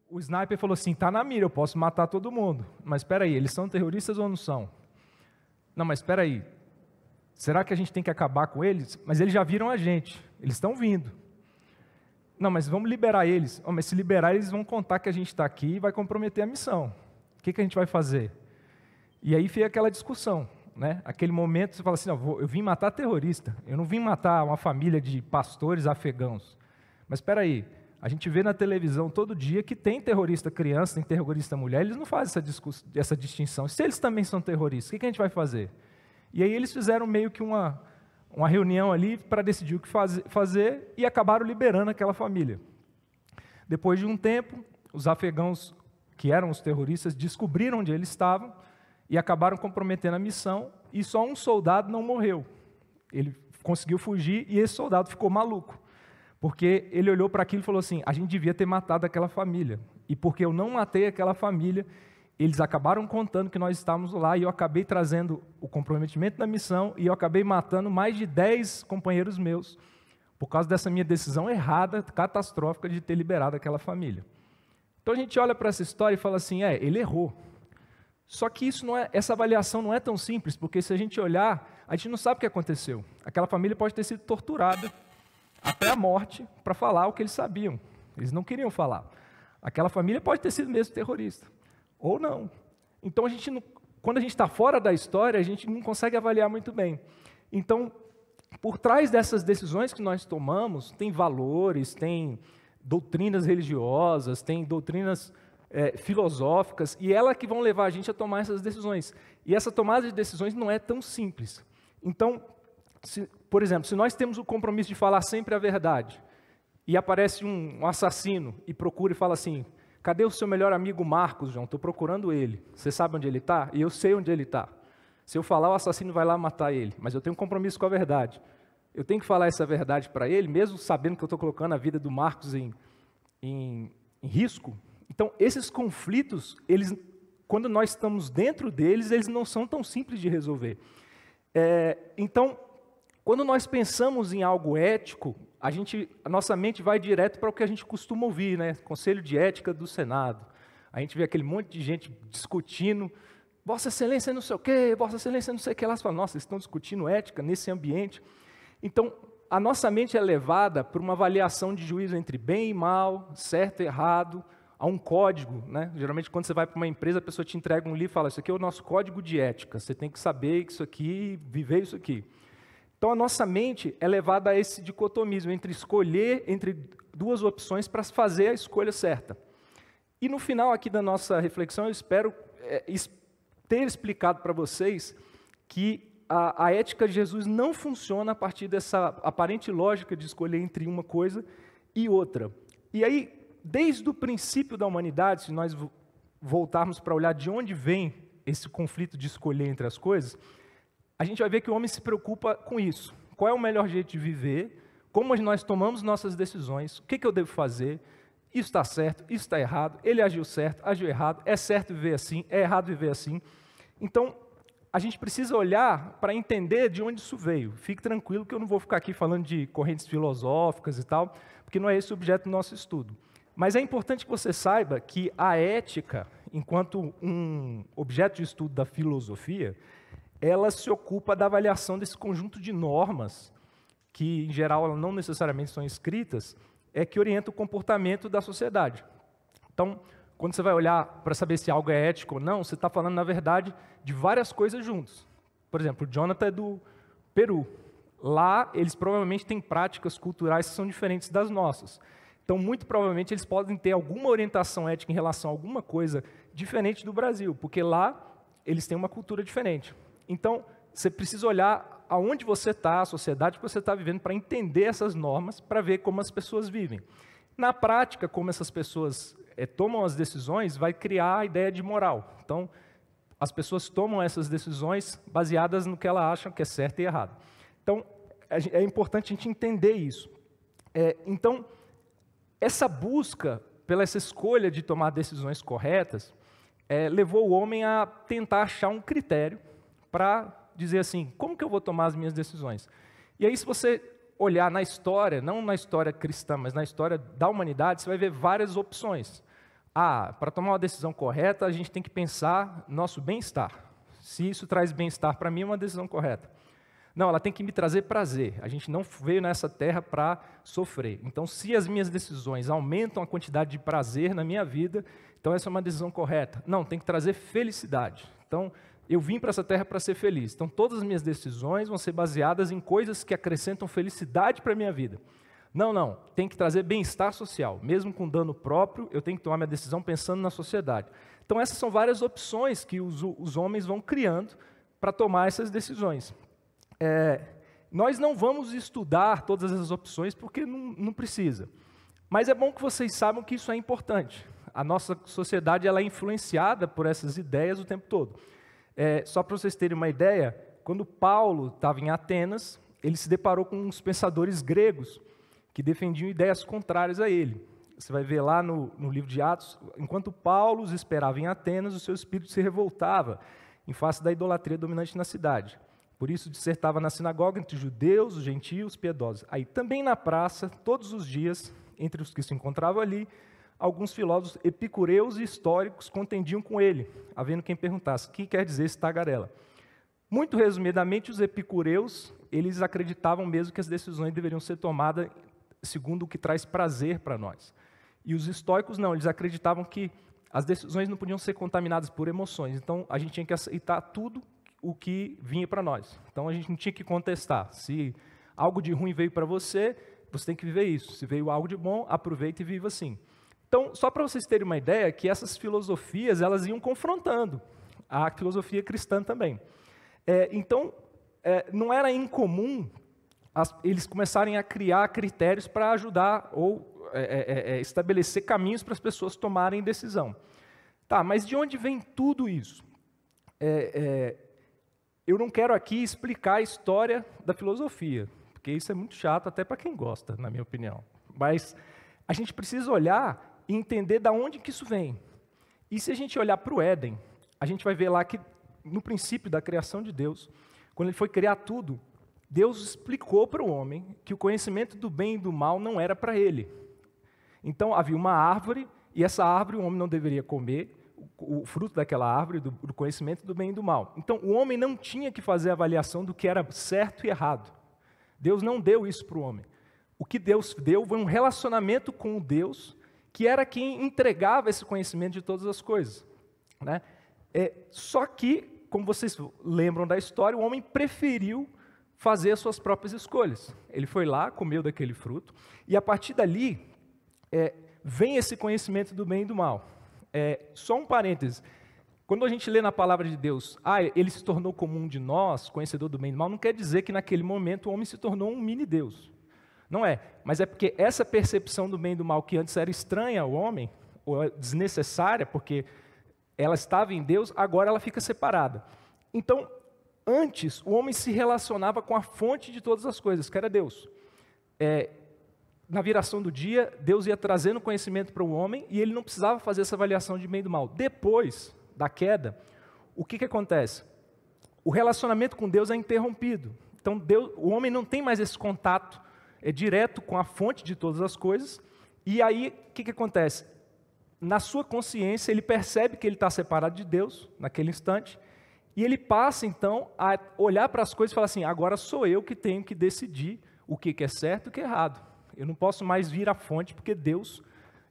o sniper falou assim, tá na mira, eu posso matar todo mundo. Mas espera aí, eles são terroristas ou não são? Não, mas espera aí, será que a gente tem que acabar com eles? Mas eles já viram a gente, eles estão vindo. Não, mas vamos liberar eles. Oh, mas se liberar, eles vão contar que a gente está aqui e vai comprometer a missão. O que a gente vai fazer? E aí fica aquela discussão, né? Aquele momento você fala assim, não, eu vim matar terrorista, eu não vim matar uma família de pastores afegãos. Mas espera aí, a gente vê na televisão todo dia que tem terrorista criança, tem terrorista mulher, eles não fazem essa distinção. Se eles também são terroristas, o que a gente vai fazer? E aí eles fizeram meio que uma reunião ali para decidir o que fazer e acabaram liberando aquela família. Depois de um tempo, os afegãos, que eram os terroristas, descobriram onde eles estavam e acabaram comprometendo a missão, e só um soldado não morreu. Ele conseguiu fugir e esse soldado ficou maluco, porque ele olhou para aquilo e falou assim, a gente devia ter matado aquela família, e porque eu não matei aquela família, eles acabaram contando que nós estávamos lá, e eu acabei trazendo o comprometimento da missão, e eu acabei matando mais de 10 companheiros meus, por causa dessa minha decisão errada, catastrófica, de ter liberado aquela família. Então a gente olha para essa história e fala assim, ele errou. Só que essa avaliação não é tão simples, porque se a gente olhar, a gente não sabe o que aconteceu. Aquela família pode ter sido torturada até a morte para falar o que eles sabiam. Eles não queriam falar. Aquela família pode ter sido mesmo terrorista, ou não. Então, quando a gente está fora da história, a gente não consegue avaliar muito bem. Então, por trás dessas decisões que nós tomamos, tem valores, tem doutrinas religiosas, tem doutrinas filosóficas, e elas que vão levar a gente a tomar essas decisões. E essa tomada de decisões não é tão simples. Então, por exemplo, se nós temos o compromisso de falar sempre a verdade, e aparece um assassino e procura e fala assim, cadê o seu melhor amigo Marcos, João? Estou procurando ele. Você sabe onde ele está? E eu sei onde ele está. Se eu falar, o assassino vai lá matar ele, mas eu tenho um compromisso com a verdade. Eu tenho que falar essa verdade para ele, mesmo sabendo que eu estou colocando a vida do Marcos em risco. Então, esses conflitos, quando nós estamos dentro deles, eles não são tão simples de resolver. Então, quando nós pensamos em algo ético, a nossa mente vai direto para o que a gente costuma ouvir, né? Conselho de Ética do Senado. A gente vê aquele monte de gente discutindo, Vossa Excelência não sei o quê, Vossa Excelência não sei o que lá. Você fala, nossa, eles estão discutindo ética nesse ambiente. Então, a nossa mente é levada por uma avaliação de juízo entre bem e mal, certo e errado, a um código, né? Geralmente, quando você vai para uma empresa, a pessoa te entrega um livro e fala, isso aqui é o nosso código de ética, você tem que saber isso aqui, viver isso aqui. Então, a nossa mente é levada a esse dicotomismo entre escolher entre duas opções para fazer a escolha certa. E no final aqui da nossa reflexão, eu espero ter explicado para vocês que a ética de Jesus não funciona a partir dessa aparente lógica de escolher entre uma coisa e outra. E aí, desde o princípio da humanidade, se nós voltarmos para olhar de onde vem esse conflito de escolher entre as coisas, a gente vai ver que o homem se preocupa com isso. Qual é o melhor jeito de viver? Como nós tomamos nossas decisões? O que eu devo fazer? Isso está certo, isso está errado. Ele agiu certo, agiu errado. É certo viver assim, é errado viver assim. Então, a gente precisa olhar para entender de onde isso veio. Fique tranquilo que eu não vou ficar aqui falando de correntes filosóficas e tal, porque não é esse o objeto do nosso estudo. Mas é importante que você saiba que a ética, enquanto um objeto de estudo da filosofia, ela se ocupa da avaliação desse conjunto de normas, que, em geral, não necessariamente são escritas, que orienta o comportamento da sociedade. Então, quando você vai olhar para saber se algo é ético ou não, você está falando, na verdade, de várias coisas juntos. Por exemplo, o Jonathan é do Peru. Lá, eles provavelmente têm práticas culturais que são diferentes das nossas. Então, muito provavelmente, eles podem ter alguma orientação ética em relação a alguma coisa diferente do Brasil, porque lá eles têm uma cultura diferente. Então, você precisa olhar aonde você está, a sociedade que você está vivendo, para entender essas normas, para ver como as pessoas vivem. Na prática, como essas pessoas tomam as decisões, vai criar a ideia de moral. Então, as pessoas tomam essas decisões baseadas no que elas acham que é certo e errado. Então, é importante a gente entender isso. Então, essa busca pela essa escolha de tomar decisões corretas levou o homem a tentar achar um critério para dizer assim, como que eu vou tomar as minhas decisões? E aí, se você olhar na história, não na história cristã, mas na história da humanidade, você vai ver várias opções. Para tomar uma decisão correta, a gente tem que pensar no nosso bem-estar. Se isso traz bem-estar para mim, é uma decisão correta. Não, ela tem que me trazer prazer. A gente não veio nessa terra para sofrer. Então, se as minhas decisões aumentam a quantidade de prazer na minha vida, então essa é uma decisão correta. Não, tem que trazer felicidade. Então, eu vim para essa terra para ser feliz. Então, todas as minhas decisões vão ser baseadas em coisas que acrescentam felicidade para a minha vida. Não, tem que trazer bem-estar social. Mesmo com dano próprio, eu tenho que tomar minha decisão pensando na sociedade. Então, essas são várias opções que os homens vão criando para tomar essas decisões. Nós não vamos estudar todas essas opções porque não precisa. Mas é bom que vocês saibam que isso é importante. A nossa sociedade ela é influenciada por essas ideias o tempo todo. Só para vocês terem uma ideia, quando Paulo estava em Atenas, ele se deparou com uns pensadores gregos que defendiam ideias contrárias a ele. Você vai ver lá no livro de Atos, enquanto Paulo os esperava em Atenas, o seu espírito se revoltava em face da idolatria dominante na cidade. Por isso dissertava na sinagoga entre judeus, os gentios, piedosos. Aí também na praça, todos os dias, entre os que se encontravam ali, alguns filósofos epicureus e históricos contendiam com ele, havendo quem perguntasse, o que quer dizer esse tagarela? Muito resumidamente, os epicureus, eles acreditavam mesmo que as decisões deveriam ser tomadas segundo o que traz prazer para nós. E os estoicos não, eles acreditavam que as decisões não podiam ser contaminadas por emoções, então a gente tinha que aceitar tudo o que vinha para nós. Então a gente não tinha que contestar. Se algo de ruim veio para você, você tem que viver isso. Se veio algo de bom, aproveite e viva assim. Então, só para vocês terem uma ideia, que essas filosofias, elas iam confrontando a filosofia cristã também. Então, não era incomum eles começarem a criar critérios para ajudar ou estabelecer caminhos para as pessoas tomarem decisão. Tá, mas de onde vem tudo isso? Eu não quero aqui explicar a história da filosofia, porque isso é muito chato até para quem gosta, na minha opinião. Mas a gente precisa olhar e entender de onde que isso vem. E se a gente olhar para o Éden, a gente vai ver lá que no princípio da criação de Deus, quando ele foi criar tudo, Deus explicou para o homem que o conhecimento do bem e do mal não era para ele. Então havia uma árvore, e essa árvore o homem não deveria comer, o fruto daquela árvore, do conhecimento do bem e do mal. Então, o homem não tinha que fazer a avaliação do que era certo e errado. Deus não deu isso para o homem. O que Deus deu foi um relacionamento com o Deus, que era quem entregava esse conhecimento de todas as coisas. Né? Só que, como vocês lembram da história, o homem preferiu fazer as suas próprias escolhas. Ele foi lá, comeu daquele fruto, e a partir dali, vem esse conhecimento do bem e do mal. Só um parêntese, quando a gente lê na palavra de Deus, ele se tornou como um de nós, conhecedor do bem e do mal, não quer dizer que naquele momento o homem se tornou um mini-Deus. Não é, mas é porque essa percepção do bem e do mal que antes era estranha ao homem, ou desnecessária, porque ela estava em Deus, agora ela fica separada. Então, antes, o homem se relacionava com a fonte de todas as coisas, que era Deus. Na viração do dia, Deus ia trazendo conhecimento para o homem e ele não precisava fazer essa avaliação de bem e do mal. Depois da queda, o que acontece? O relacionamento com Deus é interrompido. Então, o homem não tem mais esse contato direto com a fonte de todas as coisas. E aí, o que acontece? Na sua consciência, ele percebe que ele está separado de Deus, naquele instante, e ele passa, então, a olhar para as coisas e falar assim, agora sou eu que tenho que decidir o que é certo e o que é errado. Eu não posso mais vir à fonte, porque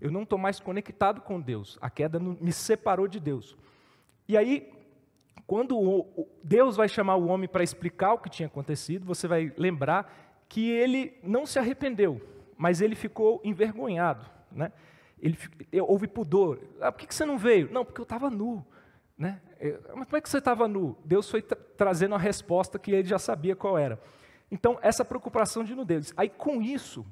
eu não estou mais conectado com Deus. A queda me separou de Deus. E aí, quando Deus vai chamar o homem para explicar o que tinha acontecido, você vai lembrar que ele não se arrependeu, mas ele ficou envergonhado. Né? Houve pudor. Por que você não veio? Não, porque eu estava nu. Né? Mas como é que você estava nu? Deus foi trazendo a resposta que ele já sabia qual era. Então, essa preocupação de nudez. Aí, com isso,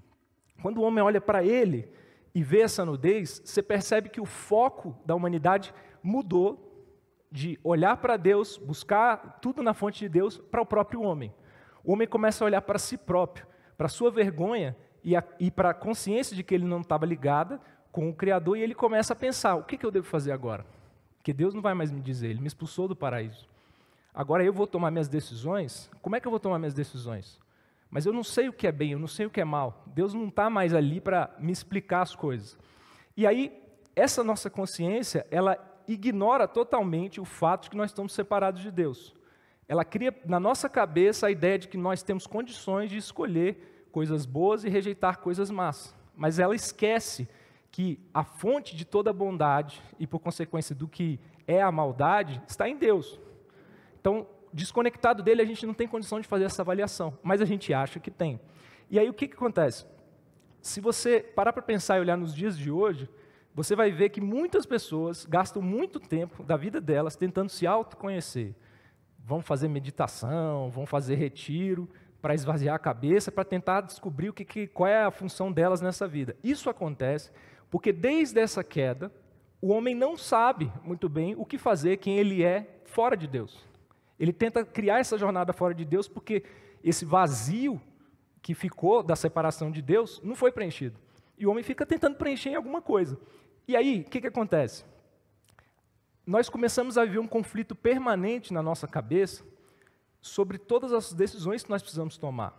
quando o homem olha para ele e vê essa nudez, você percebe que o foco da humanidade mudou de olhar para Deus, buscar tudo na fonte de Deus, para o próprio homem. O homem começa a olhar para si próprio, para a sua vergonha e para a consciência de que ele não estava ligado com o Criador, e ele começa a pensar, o que eu devo fazer agora? Porque Deus não vai mais me dizer, Ele me expulsou do paraíso. Agora eu vou tomar minhas decisões? Como é que eu vou tomar minhas decisões? Mas eu não sei o que é bem, eu não sei o que é mal. Deus não está mais ali para me explicar as coisas. E aí, essa nossa consciência, ela ignora totalmente o fato de que nós estamos separados de Deus. Ela cria na nossa cabeça a ideia de que nós temos condições de escolher coisas boas e rejeitar coisas más. Mas ela esquece que a fonte de toda bondade e, por consequência, do que é a maldade, está em Deus. Então, desconectado dele, a gente não tem condição de fazer essa avaliação, mas a gente acha que tem. E aí, o que acontece? Se você parar para pensar e olhar nos dias de hoje, você vai ver que muitas pessoas gastam muito tempo da vida delas tentando se autoconhecer. Vão fazer meditação, vão fazer retiro para esvaziar a cabeça, para tentar descobrir qual é a função delas nessa vida. Isso acontece porque desde essa queda, o homem não sabe muito bem o que fazer, quem ele é fora de Deus. Ele tenta criar essa jornada fora de Deus porque esse vazio que ficou da separação de Deus não foi preenchido. E o homem fica tentando preencher em alguma coisa. E aí, o que acontece? Nós começamos a viver um conflito permanente na nossa cabeça sobre todas as decisões que nós precisamos tomar.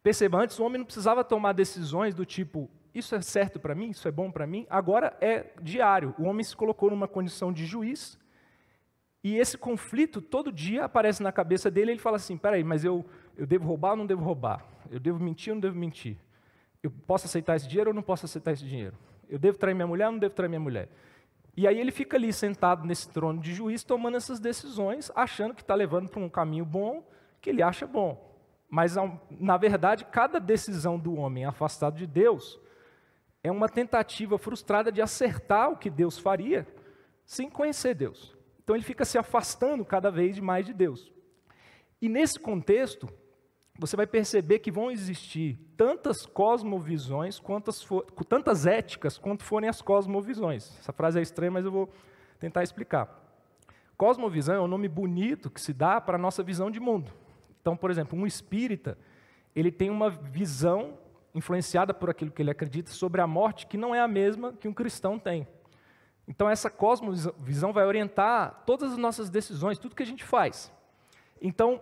Perceba, antes o homem não precisava tomar decisões do tipo, isso é certo para mim, isso é bom para mim, agora é diário. O homem se colocou numa condição de juiz, e esse conflito todo dia aparece na cabeça dele, e ele fala assim, peraí, mas eu devo roubar ou não devo roubar? Eu devo mentir ou não devo mentir? Eu posso aceitar esse dinheiro ou não posso aceitar esse dinheiro? Eu devo trair minha mulher ou não devo trair minha mulher? E aí ele fica ali sentado nesse trono de juiz, tomando essas decisões, achando que está levando para um caminho bom, que ele acha bom. Mas, na verdade, cada decisão do homem afastado de Deus é uma tentativa frustrada de acertar o que Deus faria, sem conhecer Deus. Então ele fica se afastando cada vez mais de Deus. E nesse contexto, você vai perceber que vão existir tantas cosmovisões, tantas éticas, quanto forem as cosmovisões. Essa frase é estranha, mas eu vou tentar explicar. Cosmovisão é um nome bonito que se dá para a nossa visão de mundo. Então, por exemplo, um espírita, ele tem uma visão influenciada por aquilo que ele acredita sobre a morte que não é a mesma que um cristão tem. Então, essa cosmovisão vai orientar todas as nossas decisões, tudo que a gente faz. Então,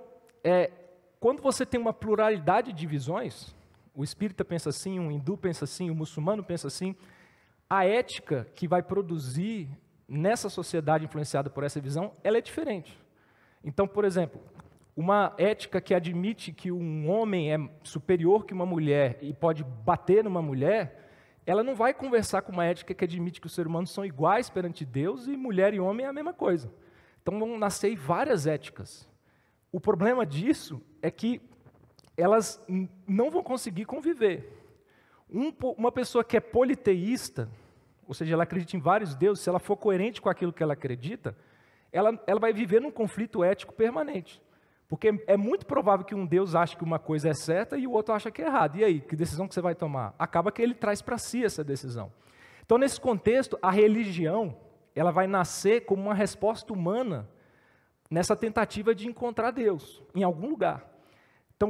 quando você tem uma pluralidade de visões, o espírita pensa assim, um hindu pensa assim, o muçulmano pensa assim, a ética que vai produzir nessa sociedade influenciada por essa visão, ela é diferente. Então, por exemplo, uma ética que admite que um homem é superior que uma mulher e pode bater numa mulher, ela não vai conversar com uma ética que admite que os seres humanos são iguais perante Deus e mulher e homem é a mesma coisa. Então vão nascer várias éticas. O problema disso é que elas não vão conseguir conviver. Uma pessoa que é politeísta, ou seja, ela acredita em vários deuses, se ela for coerente com aquilo que ela acredita, ela vai viver num conflito ético permanente. Porque é muito provável que um Deus ache que uma coisa é certa e o outro acha que é errado. E aí, que decisão que você vai tomar? Acaba que ele traz para si essa decisão. Então, nesse contexto, a religião ela vai nascer como uma resposta humana nessa tentativa de encontrar Deus em algum lugar. Então,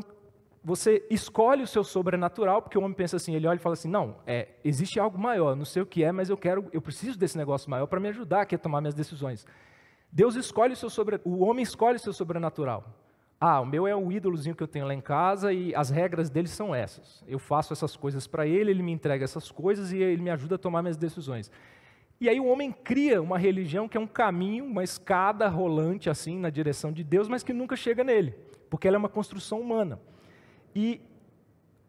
você escolhe o seu sobrenatural, porque o homem pensa assim, ele olha e fala assim, não, existe algo maior, não sei o que é, mas eu preciso desse negócio maior para me ajudar aqui a tomar minhas decisões. Deus escolhe o homem escolhe o seu sobrenatural. O meu é o ídolozinho que eu tenho lá em casa e as regras dele são essas. Eu faço essas coisas para ele, ele me entrega essas coisas e ele me ajuda a tomar minhas decisões. E aí o homem cria uma religião que é um caminho, uma escada rolante assim na direção de Deus, mas que nunca chega nele, porque ela é uma construção humana. E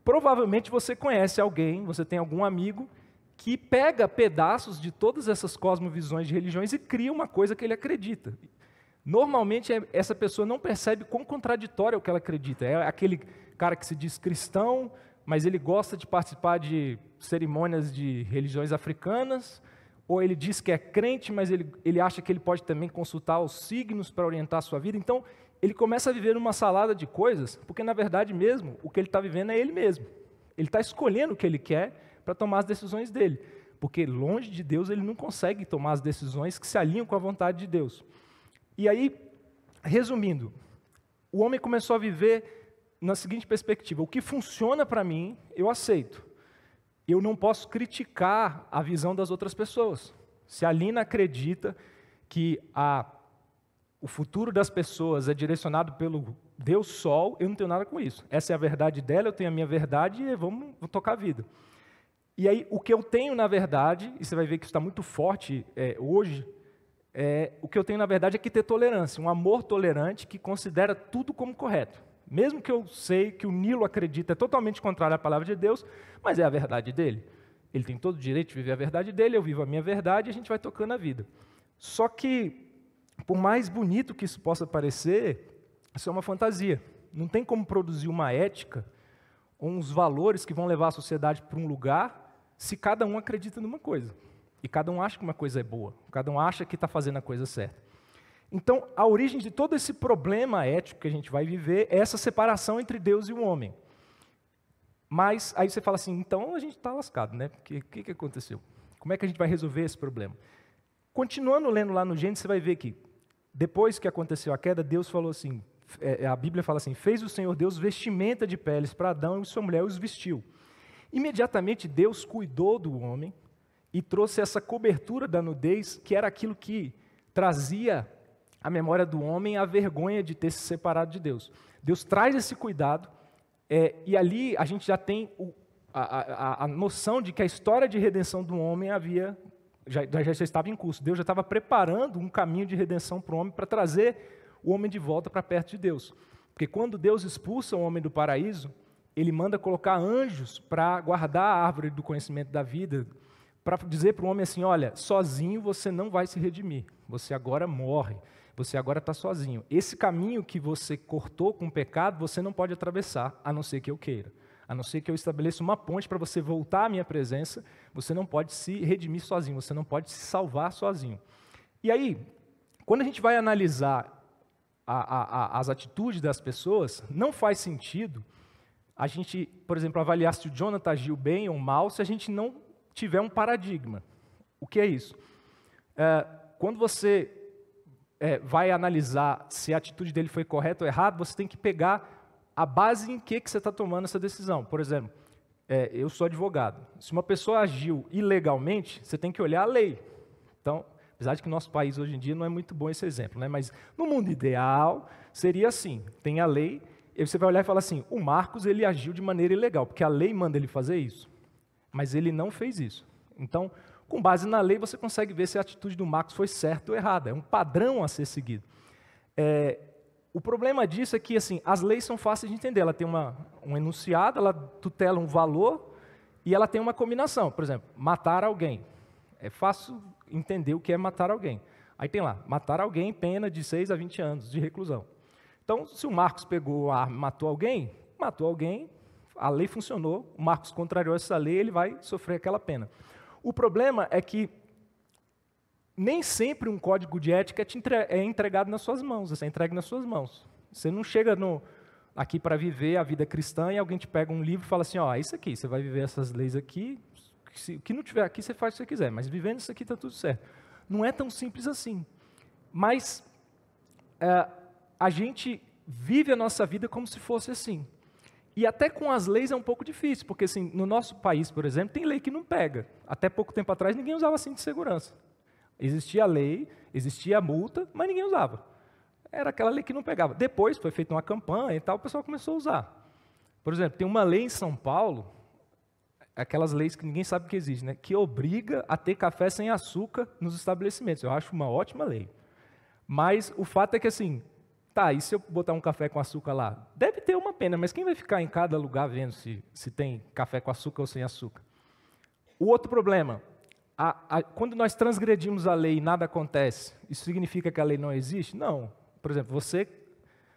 provavelmente você conhece alguém, você tem algum amigo que pega pedaços de todas essas cosmovisões de religiões e cria uma coisa que ele acredita. Normalmente essa pessoa não percebe quão contraditório é o que ela acredita. É aquele cara que se diz cristão, mas ele gosta de participar de cerimônias de religiões africanas, ou ele diz que é crente, mas ele acha que ele pode também consultar os signos para orientar a sua vida. Então, ele começa a viver uma salada de coisas, porque na verdade mesmo, o que ele está vivendo é ele mesmo. Ele está escolhendo o que ele quer para tomar as decisões dele, porque longe de Deus ele não consegue tomar as decisões que se alinham com a vontade de Deus. E aí, resumindo, o homem começou a viver na seguinte perspectiva, o que funciona para mim, eu aceito. Eu não posso criticar a visão das outras pessoas. Se a Lina acredita que o futuro das pessoas é direcionado pelo Deus Sol, eu não tenho nada com isso. Essa é a verdade dela, eu tenho a minha verdade e vamos tocar a vida. E aí, o que eu tenho, na verdade, e você vai ver que isso está muito forte hoje, o que eu tenho, na verdade, é que ter tolerância, um amor tolerante que considera tudo como correto. Mesmo que eu sei que o Nilo acredita é totalmente contrário à palavra de Deus, mas é a verdade dele. Ele tem todo o direito de viver a verdade dele, eu vivo a minha verdade e a gente vai tocando a vida. Só que, por mais bonito que isso possa parecer, isso é uma fantasia. Não tem como produzir uma ética ou uns valores que vão levar a sociedade para um lugar se cada um acredita numa coisa. E cada um acha que uma coisa é boa, cada um acha que está fazendo a coisa certa. Então, a origem de todo esse problema ético que a gente vai viver é essa separação entre Deus e o homem. Mas aí você fala assim, então a gente está lascado, né? Porque o que aconteceu? Como é que a gente vai resolver esse problema? Continuando lendo lá no Gênesis, você vai ver que depois que aconteceu a queda, Deus falou assim, a Bíblia fala assim, fez o Senhor Deus vestimenta de peles para Adão e sua mulher os vestiu. Imediatamente Deus cuidou do homem e trouxe essa cobertura da nudez, que era aquilo que trazia à memória do homem a vergonha de ter se separado de Deus. Deus traz esse cuidado, e ali a gente já tem a noção de que a história de redenção do homem já estava em curso. Deus já estava preparando um caminho de redenção para o homem, para trazer o homem de volta para perto de Deus. Porque quando Deus expulsa o homem do paraíso, Ele manda colocar anjos para guardar a árvore do conhecimento da vida, para dizer para o homem assim, olha, sozinho você não vai se redimir, você agora morre, você agora está sozinho. Esse caminho que você cortou com o pecado, você não pode atravessar, a não ser que eu queira. A não ser que eu estabeleça uma ponte para você voltar à minha presença, você não pode se redimir sozinho, você não pode se salvar sozinho. E aí, quando a gente vai analisar as atitudes das pessoas, não faz sentido a gente, por exemplo, avaliar se o Jonathan agiu bem ou mal, se a gente não tiver um paradigma. O que é isso? Quando você vai analisar se a atitude dele foi correta ou errada, você tem que pegar a base em que você está tomando essa decisão. Por exemplo, eu sou advogado. Se uma pessoa agiu ilegalmente, você tem que olhar a lei. Então, apesar de que no nosso país hoje em dia não é muito bom esse exemplo, né? Mas no mundo ideal seria assim, tem a lei, e você vai olhar e falar assim, o Marcos ele agiu de maneira ilegal, porque a lei manda ele fazer isso, mas ele não fez isso. Então, com base na lei, você consegue ver se a atitude do Marcos foi certa ou errada. É um padrão a ser seguido. O problema disso é que assim, as leis são fáceis de entender. Ela tem um enunciado, ela tutela um valor e ela tem uma combinação. Por exemplo, matar alguém. É fácil entender o que é matar alguém. Aí tem lá, matar alguém, pena de 6 a 20 anos de reclusão. Então, se o Marcos pegou a arma e matou alguém, a lei funcionou, o Marcos contrariou essa lei, ele vai sofrer aquela pena. O problema é que nem sempre um código de ética é entregado nas suas mãos, você é entregue nas suas mãos. Você não chega aqui para viver a vida cristã e alguém te pega um livro e fala assim, ó, isso aqui, você vai viver essas leis aqui, o que não tiver aqui você faz o que você quiser, mas vivendo isso aqui está tudo certo. Não é tão simples assim. Mas a gente vive a nossa vida como se fosse assim. E até com as leis é um pouco difícil, porque assim, no nosso país, por exemplo, tem lei que não pega. Até pouco tempo atrás, ninguém usava cinto de segurança. Existia a lei, existia a multa, mas ninguém usava. Era aquela lei que não pegava. Depois foi feita uma campanha e tal, o pessoal começou a usar. Por exemplo, tem uma lei em São Paulo, aquelas leis que ninguém sabe que existe, né? Que obriga a ter café sem açúcar nos estabelecimentos. Eu acho uma ótima lei. Mas o fato é que assim, tá, e se eu botar um café com açúcar lá? Deve ter uma pena, mas quem vai ficar em cada lugar vendo se tem café com açúcar ou sem açúcar? O outro problema, quando nós transgredimos a lei e nada acontece, isso significa que a lei não existe? Não. Por exemplo, você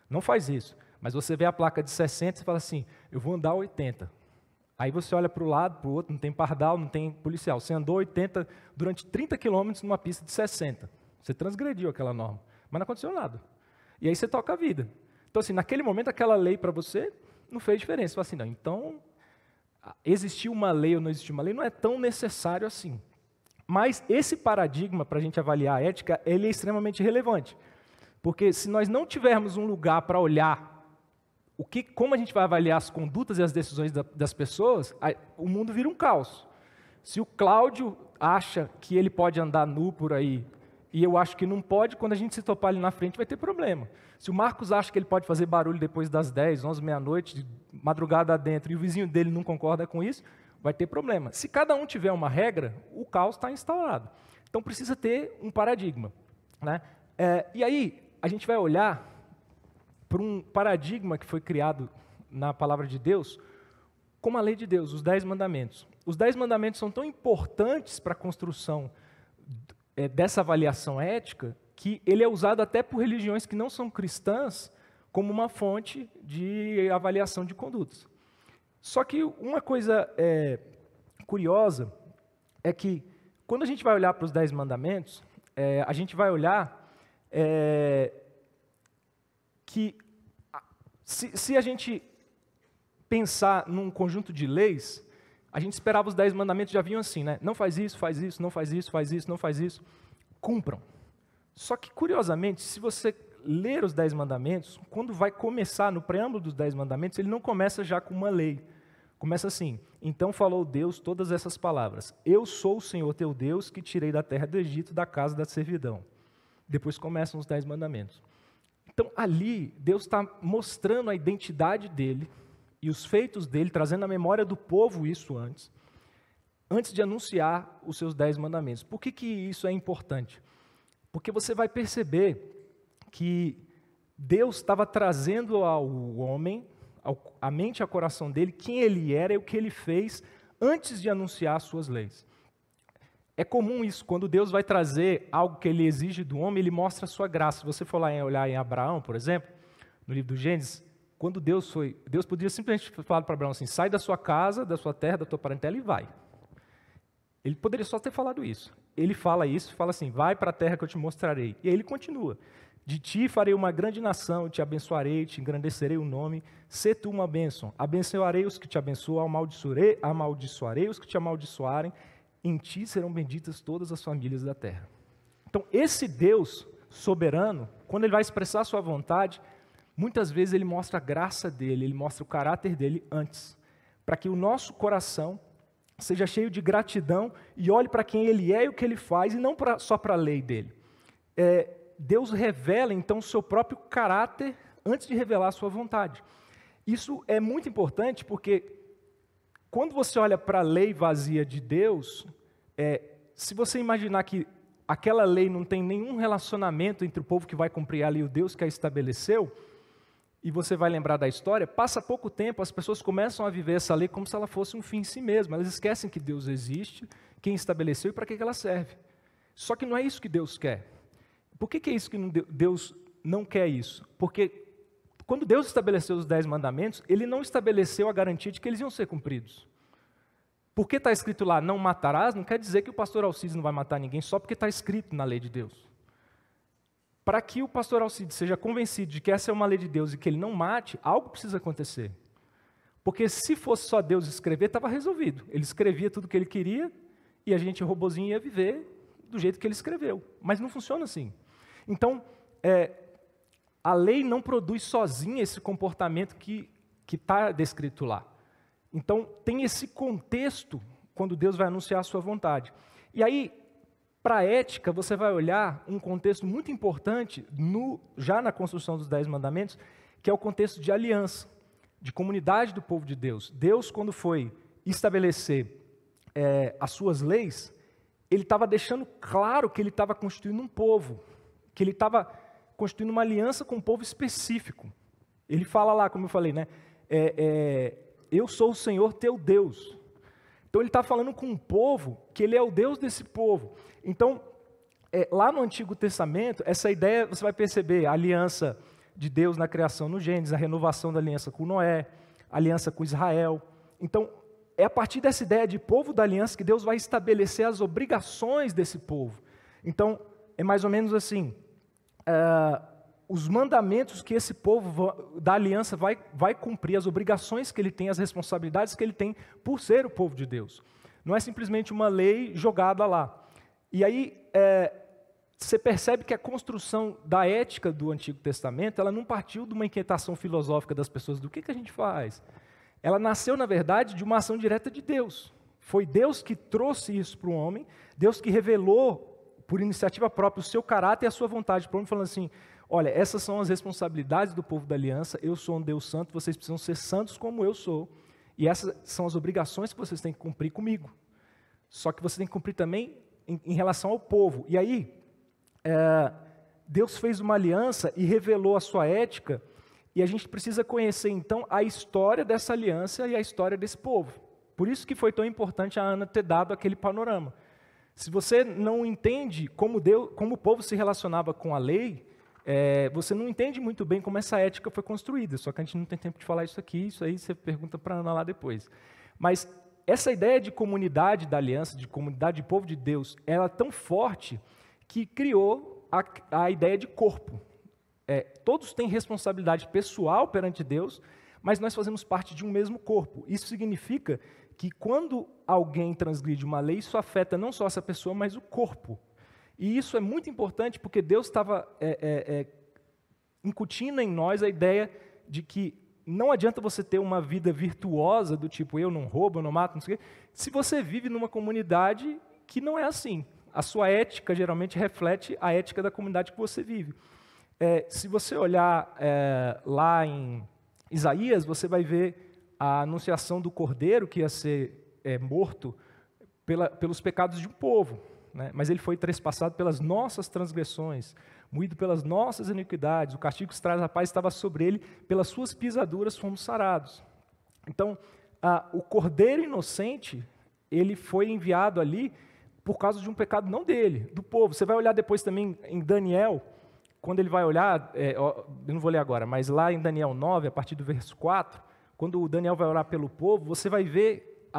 não faz isso, mas você vê a placa de 60 e fala assim, eu vou andar 80. Aí você olha para o lado, para o outro, não tem pardal, não tem policial. Você andou 80 durante 30 quilômetros numa pista de 60. Você transgrediu aquela norma, mas não aconteceu nada. E aí você toca a vida. Então, assim, naquele momento, aquela lei para você não fez diferença. Você fala assim, não, então, existir uma lei ou não existir uma lei não é tão necessário assim. Mas esse paradigma, para a gente avaliar a ética, ele é extremamente relevante. Porque se nós não tivermos um lugar para olhar como a gente vai avaliar as condutas e as decisões das pessoas, o mundo vira um caos. Se o Cláudio acha que ele pode andar nu por aí, e eu acho que não pode, quando a gente se topar ali na frente vai ter problema. Se o Marcos acha que ele pode fazer barulho depois das 10, 11, meia-noite, madrugada adentro, e o vizinho dele não concorda com isso, vai ter problema. Se cada um tiver uma regra, o caos está instaurado. Então precisa ter um paradigma, né? E aí a gente vai olhar para um paradigma que foi criado na palavra de Deus, como a lei de Deus, os 10 mandamentos. Os 10 mandamentos são tão importantes para a construção dessa avaliação ética, que ele é usado até por religiões que não são cristãs como uma fonte de avaliação de condutas. Só que uma coisa curiosa é que, quando a gente vai olhar para os 10 mandamentos, a gente vai olhar que, se a gente pensar num conjunto de leis, a gente esperava os 10 mandamentos, já vinham assim, né? Não faz isso, faz isso, não faz isso, faz isso, não faz isso. Cumpram. Só que, curiosamente, se você ler os 10 mandamentos, quando vai começar no preâmbulo dos 10 mandamentos, ele não começa já com uma lei. Começa assim: então falou Deus todas essas palavras. Eu sou o Senhor teu Deus, que tirei da terra do Egito, da casa da servidão. Depois começam os 10 mandamentos. Então, ali, Deus está mostrando a identidade dele e os feitos dele, trazendo à memória do povo isso antes de anunciar os seus 10 mandamentos. Por que isso é importante? Porque você vai perceber que Deus estava trazendo ao homem, à mente e ao coração dele, quem ele era e o que ele fez antes de anunciar as suas leis. É comum isso, quando Deus vai trazer algo que ele exige do homem, ele mostra a sua graça. Se você for lá olhar em Abraão, por exemplo, no livro do Gênesis, quando Deus podia simplesmente falar para Abraão assim: sai da sua casa, da sua terra, da tua parentela e vai. Ele poderia só ter falado isso. Ele fala isso, fala assim: vai para a terra que eu te mostrarei. E aí ele continua: de ti farei uma grande nação, te abençoarei, te engrandecerei o nome, sê tu uma bênção. Abençoarei os que te abençoam, amaldiçoarei os que te amaldiçoarem, em ti serão benditas todas as famílias da terra. Então, esse Deus soberano, quando ele vai expressar a sua vontade, muitas vezes ele mostra a graça dele, ele mostra o caráter dele antes, para que o nosso coração seja cheio de gratidão e olhe para quem ele é e o que ele faz, e não só para a lei dele. Deus revela, então, o seu próprio caráter antes de revelar a sua vontade. Isso é muito importante porque, quando você olha para a lei vazia de Deus, se você imaginar que aquela lei não tem nenhum relacionamento entre o povo que vai cumprir ali e o Deus que a estabeleceu, e você vai lembrar da história, passa pouco tempo, as pessoas começam a viver essa lei como se ela fosse um fim em si mesma. Elas esquecem que Deus existe, quem estabeleceu e para que ela serve. Só que não é isso que Deus quer. Por que é isso que Deus não quer isso? Porque quando Deus estabeleceu os 10 mandamentos, Ele não estabeleceu a garantia de que eles iam ser cumpridos. Porque está escrito lá, não matarás, não quer dizer que o pastor Alcides não vai matar ninguém só porque está escrito na lei de Deus. Para que o pastor Alcides seja convencido de que essa é uma lei de Deus e que ele não mate, algo precisa acontecer. Porque se fosse só Deus escrever, estava resolvido. Ele escrevia tudo o que ele queria e a gente, robozinho, ia viver do jeito que ele escreveu. Mas não funciona assim. Então, a lei não produz sozinha esse comportamento que está descrito lá. Então, tem esse contexto quando Deus vai anunciar a sua vontade. E aí, para a ética, você vai olhar um contexto muito importante, já na construção dos 10 mandamentos, que é o contexto de aliança, de comunidade do povo de Deus. Deus, quando foi estabelecer as suas leis, Ele estava deixando claro que Ele estava constituindo um povo, que Ele estava constituindo uma aliança com um povo específico. Ele fala lá, como eu falei, né? Eu sou o Senhor teu Deus. Então ele está falando com um povo que ele é o Deus desse povo. Então, lá no Antigo Testamento, essa ideia, você vai perceber, a aliança de Deus na criação no Gênesis, a renovação da aliança com Noé, a aliança com Israel. Então, é a partir dessa ideia de povo da aliança que Deus vai estabelecer as obrigações desse povo. Então, é mais ou menos assim, os mandamentos que esse povo da aliança vai cumprir, as obrigações que ele tem, as responsabilidades que ele tem por ser o povo de Deus. Não é simplesmente uma lei jogada lá. E aí, você percebe que a construção da ética do Antigo Testamento, ela não partiu de uma inquietação filosófica das pessoas, do que a gente faz? Ela nasceu, na verdade, de uma ação direta de Deus. Foi Deus que trouxe isso para o homem, Deus que revelou, por iniciativa própria, o seu caráter e a sua vontade para o homem, falando assim: olha, essas são as responsabilidades do povo da aliança, eu sou um Deus santo, vocês precisam ser santos como eu sou. E essas são as obrigações que vocês têm que cumprir comigo. Só que você tem que cumprir também em relação ao povo. E aí, Deus fez uma aliança e revelou a sua ética, e a gente precisa conhecer, então, a história dessa aliança e a história desse povo. Por isso que foi tão importante a Ana ter dado aquele panorama. Se você não entende como o povo se relacionava com a lei, você não entende muito bem como essa ética foi construída. Só que a gente não tem tempo de falar isso aqui, isso aí você pergunta para a Ana lá depois. Mas essa ideia de comunidade da aliança, de comunidade de povo de Deus, ela é tão forte que criou a ideia de corpo. Todos têm responsabilidade pessoal perante Deus, mas nós fazemos parte de um mesmo corpo. Isso significa que quando alguém transgride uma lei, isso afeta não só essa pessoa, mas o corpo. E isso é muito importante porque Deus estava incutindo em nós a ideia de que não adianta você ter uma vida virtuosa do tipo, eu não roubo, eu não mato, não sei o quê, se você vive numa comunidade que não é assim. A sua ética geralmente reflete a ética da comunidade que você vive. Se você olhar lá em Isaías, você vai ver a anunciação do cordeiro que ia ser morto pelos pecados de um povo, né? Mas ele foi trespassado pelas nossas transgressões, moído pelas nossas iniquidades, o castigo que traz a paz estava sobre ele, pelas suas pisaduras fomos sarados. Então, o cordeiro inocente, ele foi enviado ali por causa de um pecado não dele, do povo. Você vai olhar depois também em Daniel, quando ele vai olhar, eu não vou ler agora, mas lá em Daniel 9, a partir do verso 4, quando o Daniel vai orar pelo povo, você vai ver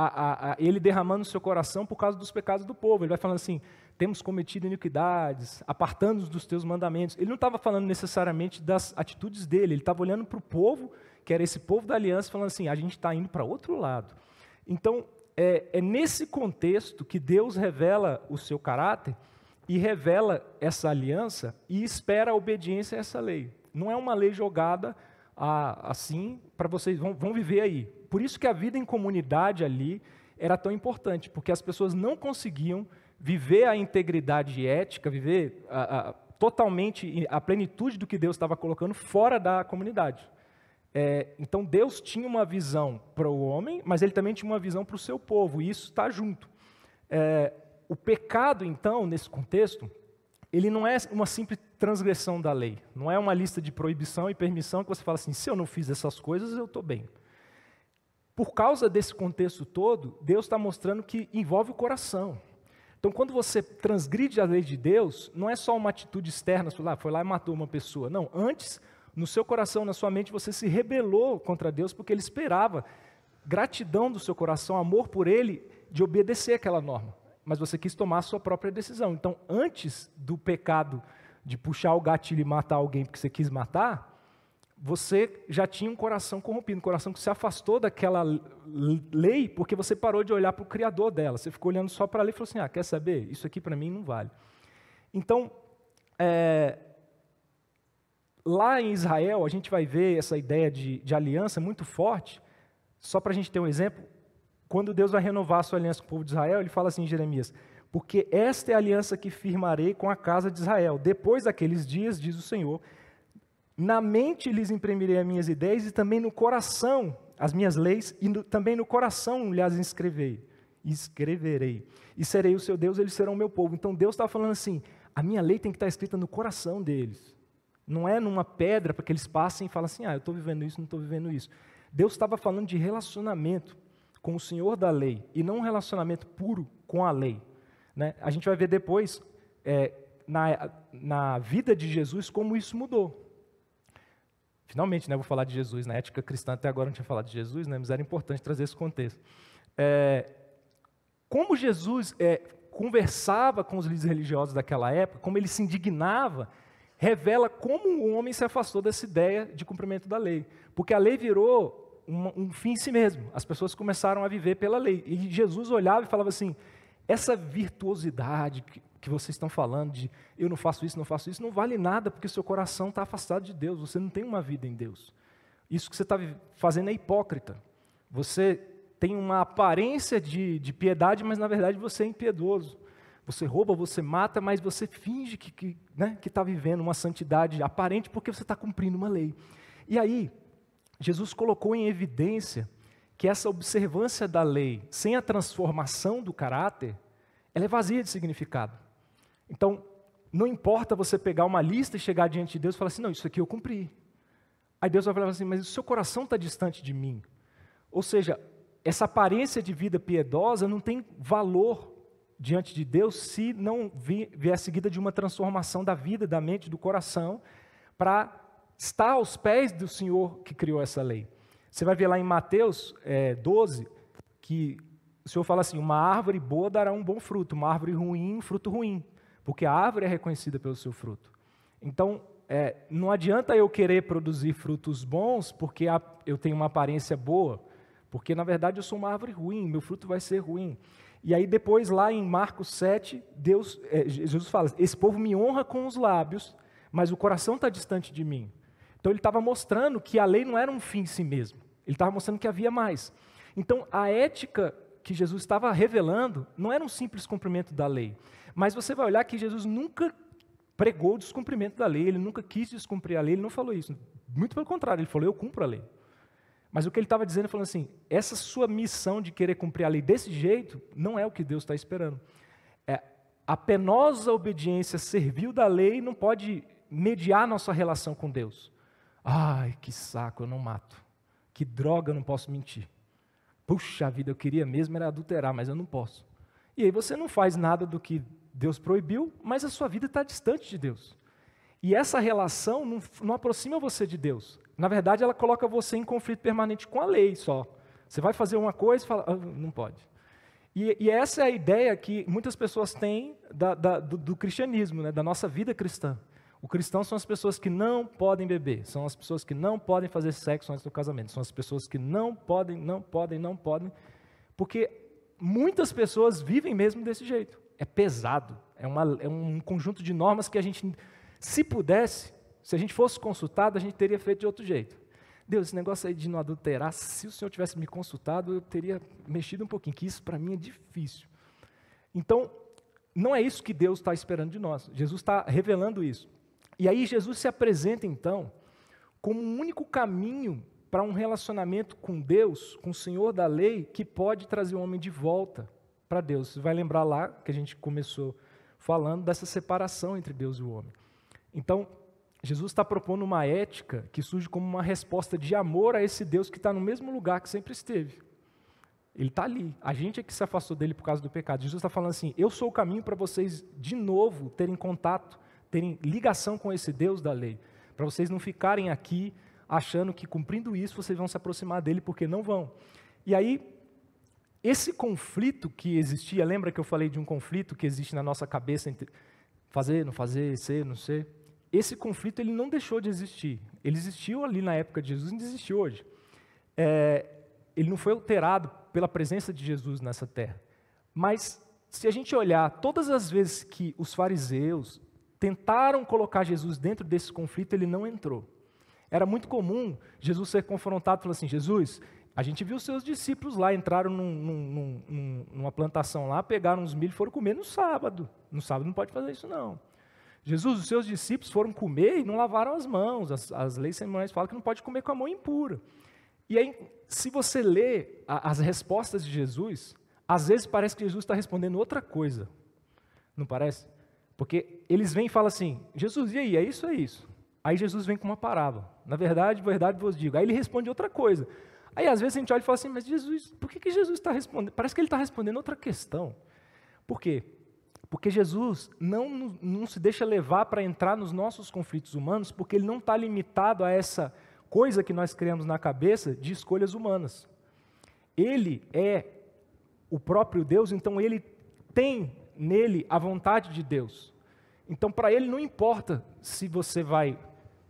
ele derramando o seu coração por causa dos pecados do povo. Ele vai falando assim, temos cometido iniquidades, apartando-nos dos teus mandamentos. Ele não estava falando necessariamente das atitudes dele, ele estava olhando para o povo, que era esse povo da aliança, falando assim, a gente está indo para outro lado. Então, é nesse contexto que Deus revela o seu caráter e revela essa aliança e espera a obediência a essa lei. Não é uma lei jogada assim para vocês, vão viver aí. Por isso que a vida em comunidade ali era tão importante, porque as pessoas não conseguiam viver a integridade ética, viver totalmente a plenitude do que Deus estava colocando fora da comunidade. Então Deus tinha uma visão para o homem, mas Ele também tinha uma visão para o seu povo, e isso está junto. O pecado, então, nesse contexto, ele não é uma simples transgressão da lei, não é uma lista de proibição e permissão que você fala assim, se eu não fiz essas coisas, eu estou bem. Por causa desse contexto todo, Deus está mostrando que envolve o coração. Então, quando você transgride a lei de Deus, não é só uma atitude externa, foi lá e matou uma pessoa. Não, antes, no seu coração, na sua mente, você se rebelou contra Deus, porque Ele esperava gratidão do seu coração, amor por Ele, de obedecer aquela norma. Mas você quis tomar a sua própria decisão. Então, antes do pecado de puxar o gatilho e matar alguém porque você quis matar, você já tinha um coração corrompido, um coração que se afastou daquela lei porque você parou de olhar para o Criador dela. Você ficou olhando só para a lei e falou assim, quer saber? Isso aqui para mim não vale. Então, lá em Israel, a gente vai ver essa ideia de aliança muito forte. Só para a gente ter um exemplo, quando Deus vai renovar a sua aliança com o povo de Israel, Ele fala assim em Jeremias, porque esta é a aliança que firmarei com a casa de Israel. Depois daqueles dias, diz o Senhor, na mente lhes imprimirei as minhas ideias e também no coração as minhas leis, e também no coração lhes escreverei. E serei o seu Deus, eles serão o meu povo. Então Deus está falando assim, a minha lei tem que estar escrita no coração deles. Não é numa pedra para que eles passem e falem assim, eu estou vivendo isso, não estou vivendo isso. Deus estava falando de relacionamento com o Senhor da lei, e não um relacionamento puro com a lei. Né? A gente vai ver depois, na vida de Jesus, como isso mudou. Finalmente, vou falar de Jesus, na ética cristã até agora não tinha falado de Jesus, mas era importante trazer esse contexto. Como Jesus conversava com os líderes religiosos daquela época, como ele se indignava, revela como o homem se afastou dessa ideia de cumprimento da lei. Porque a lei virou um fim em si mesmo, as pessoas começaram a viver pela lei. E Jesus olhava e falava assim, essa virtuosidade que vocês estão falando de eu não faço isso, não vale nada porque o seu coração está afastado de Deus, você não tem uma vida em Deus. Isso que você está fazendo é hipócrita. Você tem uma aparência de piedade, mas na verdade você é impiedoso. Você rouba, você mata, mas você finge que está vivendo uma santidade aparente porque você está cumprindo uma lei. E aí, Jesus colocou em evidência que essa observância da lei, sem a transformação do caráter, ela é vazia de significado. Então, não importa você pegar uma lista e chegar diante de Deus e falar assim, não, isso aqui eu cumpri. Aí Deus vai falar assim, mas o seu coração está distante de mim. Ou seja, essa aparência de vida piedosa não tem valor diante de Deus se não vier seguida de uma transformação da vida, da mente, do coração, para estar aos pés do Senhor que criou essa lei. Você vai ver lá em Mateus 12, que o Senhor fala assim, uma árvore boa dará um bom fruto, uma árvore ruim, um fruto ruim, porque a árvore é reconhecida pelo seu fruto. Então, não adianta eu querer produzir frutos bons porque eu tenho uma aparência boa, porque na verdade eu sou uma árvore ruim, meu fruto vai ser ruim. E aí depois lá em Marcos 7, Jesus fala, esse povo me honra com os lábios, mas o coração está distante de mim. Então ele estava mostrando que a lei não era um fim em si mesmo, ele estava mostrando que havia mais. Então a ética que Jesus estava revelando não era um simples cumprimento da lei, mas você vai olhar que Jesus nunca pregou o descumprimento da lei, ele nunca quis descumprir a lei, ele não falou isso. Muito pelo contrário, ele falou, eu cumpro a lei. Mas o que ele estava dizendo, ele falou assim, essa sua missão de querer cumprir a lei desse jeito, não é o que Deus está esperando. A penosa obediência servil da lei não pode mediar nossa relação com Deus. Ai, que saco, eu não mato. Que droga, eu não posso mentir. Puxa vida, eu queria mesmo era adulterar, mas eu não posso. E aí você não faz nada do que Deus proibiu, mas a sua vida está distante de Deus. E essa relação não aproxima você de Deus. Na verdade, ela coloca você em conflito permanente com a lei só. Você vai fazer uma coisa e fala, não pode. E essa é a ideia que muitas pessoas têm do cristianismo, né, da nossa vida cristã. O cristão são as pessoas que não podem beber, são as pessoas que não podem fazer sexo antes do casamento, são as pessoas que não podem, porque muitas pessoas vivem mesmo desse jeito. É pesado, é um conjunto de normas que a gente, se pudesse, se a gente fosse consultado, a gente teria feito de outro jeito. Deus, esse negócio aí de não adulterar, se o Senhor tivesse me consultado, eu teria mexido um pouquinho, que isso para mim é difícil. Então, não é isso que Deus está esperando de nós. Jesus está revelando isso. E aí Jesus se apresenta, então, como um único caminho para um relacionamento com Deus, com o Senhor da lei, que pode trazer o homem de volta para Deus. Você vai lembrar lá que a gente começou falando dessa separação entre Deus e o homem. Então, Jesus está propondo uma ética que surge como uma resposta de amor a esse Deus que está no mesmo lugar que sempre esteve. Ele está ali. A gente é que se afastou dele por causa do pecado. Jesus está falando assim, eu sou o caminho para vocês, de novo, terem contato, terem ligação com esse Deus da lei. Para vocês não ficarem aqui achando que, cumprindo isso, vocês vão se aproximar dele, porque não vão. E aí, esse conflito que existia, lembra que eu falei de um conflito que existe na nossa cabeça entre fazer, não fazer, ser, não ser? Esse conflito ele não deixou de existir. Ele existiu ali na época de Jesus e existe hoje. Ele não foi alterado pela presença de Jesus nessa terra. Mas, se a gente olhar, todas as vezes que os fariseus tentaram colocar Jesus dentro desse conflito, ele não entrou. Era muito comum Jesus ser confrontado, falando assim, Jesus, a gente viu os seus discípulos lá, entraram numa plantação lá, pegaram uns milho e foram comer no sábado. No sábado não pode fazer isso não. Jesus, os seus discípulos foram comer e não lavaram as mãos. As leis cerimoniais falam que não pode comer com a mão impura. E aí, se você lê as respostas de Jesus, às vezes parece que Jesus está respondendo outra coisa. Não parece? Porque eles vêm e falam assim, Jesus, e aí, é isso? Aí Jesus vem com uma parábola. Na verdade vos digo. Aí ele responde outra coisa. Aí às vezes a gente olha e fala assim, mas Jesus, por que Jesus está respondendo? Parece que ele está respondendo outra questão. Por quê? Porque Jesus não se deixa levar para entrar nos nossos conflitos humanos, porque ele não está limitado a essa coisa que nós criamos na cabeça de escolhas humanas. Ele é o próprio Deus, então ele tem nele a vontade de Deus. Então para ele não importa se você vai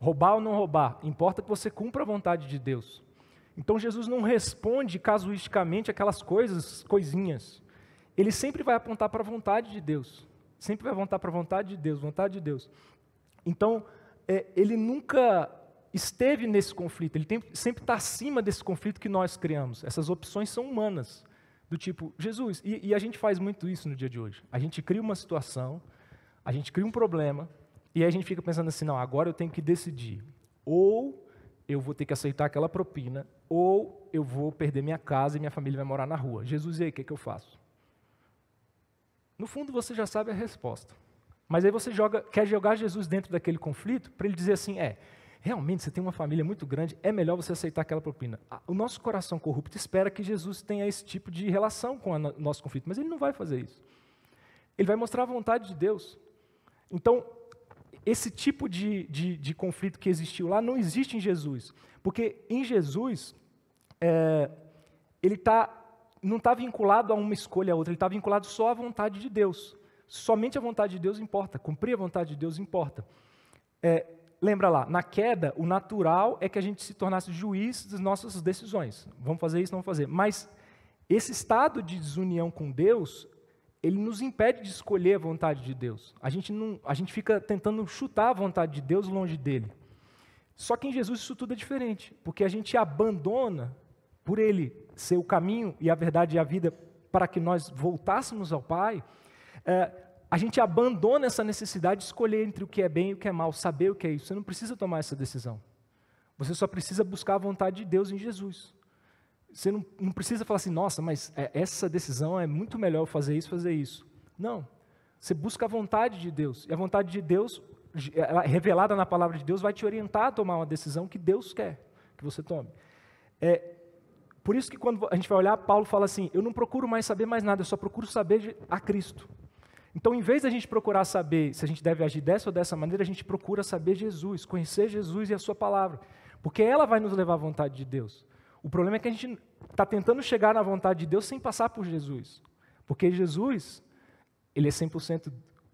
roubar ou não roubar, importa que você cumpra a vontade de Deus. Então Jesus não responde casuisticamente aquelas coisinhas. Ele sempre vai apontar para a vontade de Deus. Sempre vai apontar para a vontade de Deus. Então, ele nunca esteve nesse conflito, ele sempre está acima desse conflito que nós criamos. Essas opções são humanas, do tipo, Jesus, e a gente faz muito isso no dia de hoje. A gente cria uma situação, a gente cria um problema, e aí a gente fica pensando assim, não, agora eu tenho que decidir. Ou eu vou ter que aceitar aquela propina, ou eu vou perder minha casa e minha família vai morar na rua. Jesus, e aí, o que eu faço? No fundo, você já sabe a resposta. Mas aí você quer jogar Jesus dentro daquele conflito para ele dizer assim, realmente você tem uma família muito grande, é melhor você aceitar aquela propina. O nosso coração corrupto espera que Jesus tenha esse tipo de relação com o nosso conflito, mas ele não vai fazer isso. Ele vai mostrar a vontade de Deus. Então, esse tipo de conflito que existiu lá não existe em Jesus. Porque em Jesus, ele não está vinculado a uma escolha a outra, ele está vinculado só à vontade de Deus. Somente a vontade de Deus importa, cumprir a vontade de Deus importa. Lembra lá, na queda, o natural é que a gente se tornasse juiz das nossas decisões. Vamos fazer isso, não vamos fazer. Mas esse estado de desunião com Deus, ele nos impede de escolher a vontade de Deus. A gente fica tentando chutar a vontade de Deus longe dele. Só que em Jesus isso tudo é diferente, porque a gente abandona, por ele ser o caminho e a verdade e a vida, para que nós voltássemos ao Pai, a gente abandona essa necessidade de escolher entre o que é bem e o que é mal, saber o que é isso. Você não precisa tomar essa decisão. Você só precisa buscar a vontade de Deus em Jesus. Você não precisa falar assim, nossa, mas essa decisão é muito melhor eu fazer isso. Não. Você busca a vontade de Deus. E a vontade de Deus, revelada na palavra de Deus, vai te orientar a tomar uma decisão que Deus quer que você tome. Por isso que quando a gente vai olhar, Paulo fala assim, eu não procuro mais saber mais nada, eu só procuro saber a Cristo. Então, em vez da gente procurar saber se a gente deve agir dessa ou dessa maneira, a gente procura saber Jesus, conhecer Jesus e a sua palavra. Porque ela vai nos levar à vontade de Deus. O problema é que a gente está tentando chegar na vontade de Deus sem passar por Jesus. Porque Jesus, ele é 100%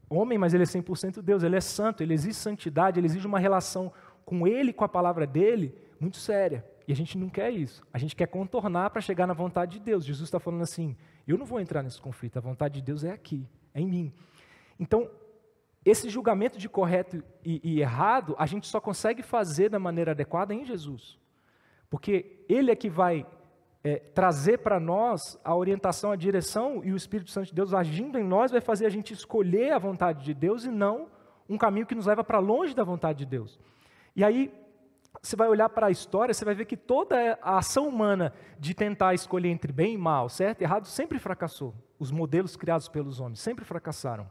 homem, mas ele é 100% Deus. Ele é santo, ele exige santidade, ele exige uma relação com ele, com a palavra dele, muito séria. E a gente não quer isso. A gente quer contornar para chegar na vontade de Deus. Jesus está falando assim, eu não vou entrar nesse conflito, a vontade de Deus é aqui, é em mim. Então, esse julgamento de correto e errado, a gente só consegue fazer da maneira adequada em Jesus. Porque Ele é que vai trazer para nós a orientação, a direção, e o Espírito Santo de Deus agindo em nós vai fazer a gente escolher a vontade de Deus e não um caminho que nos leva para longe da vontade de Deus. E aí, você vai olhar para a história, você vai ver que toda a ação humana de tentar escolher entre bem e mal, certo e errado, sempre fracassou. Os modelos criados pelos homens sempre fracassaram.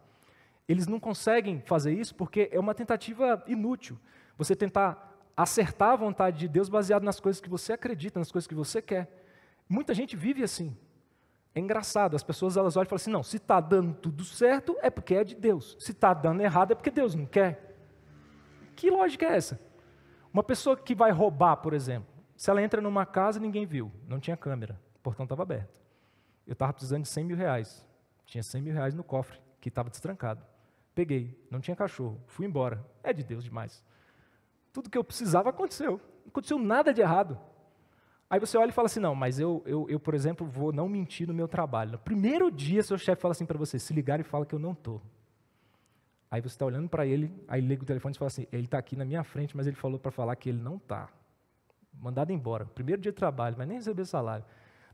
Eles não conseguem fazer isso porque é uma tentativa inútil. Você tentar acertar a vontade de Deus baseado nas coisas que você acredita, nas coisas que você quer. Muita gente vive assim. É engraçado, as pessoas elas olham e falam assim, não, se está dando tudo certo é porque é de Deus. Se está dando errado é porque Deus não quer. Que lógica é essa? Uma pessoa que vai roubar, por exemplo, se ela entra numa casa, ninguém viu, não tinha câmera, o portão estava aberto. Eu estava precisando de 100 mil reais, tinha 100 mil reais no cofre, que estava destrancado. Peguei, não tinha cachorro, fui embora, é de Deus demais. Tudo que eu precisava aconteceu, não aconteceu nada de errado. Aí você olha e fala assim, não, mas eu por exemplo, vou não mentir no meu trabalho. No primeiro dia, seu chefe fala assim para você, se ligar e fala que eu não estou. Aí você está olhando para ele, aí liga o telefone e fala assim, ele está aqui na minha frente, mas ele falou para falar que ele não está. Mandado embora, primeiro dia de trabalho, mas nem receber salário.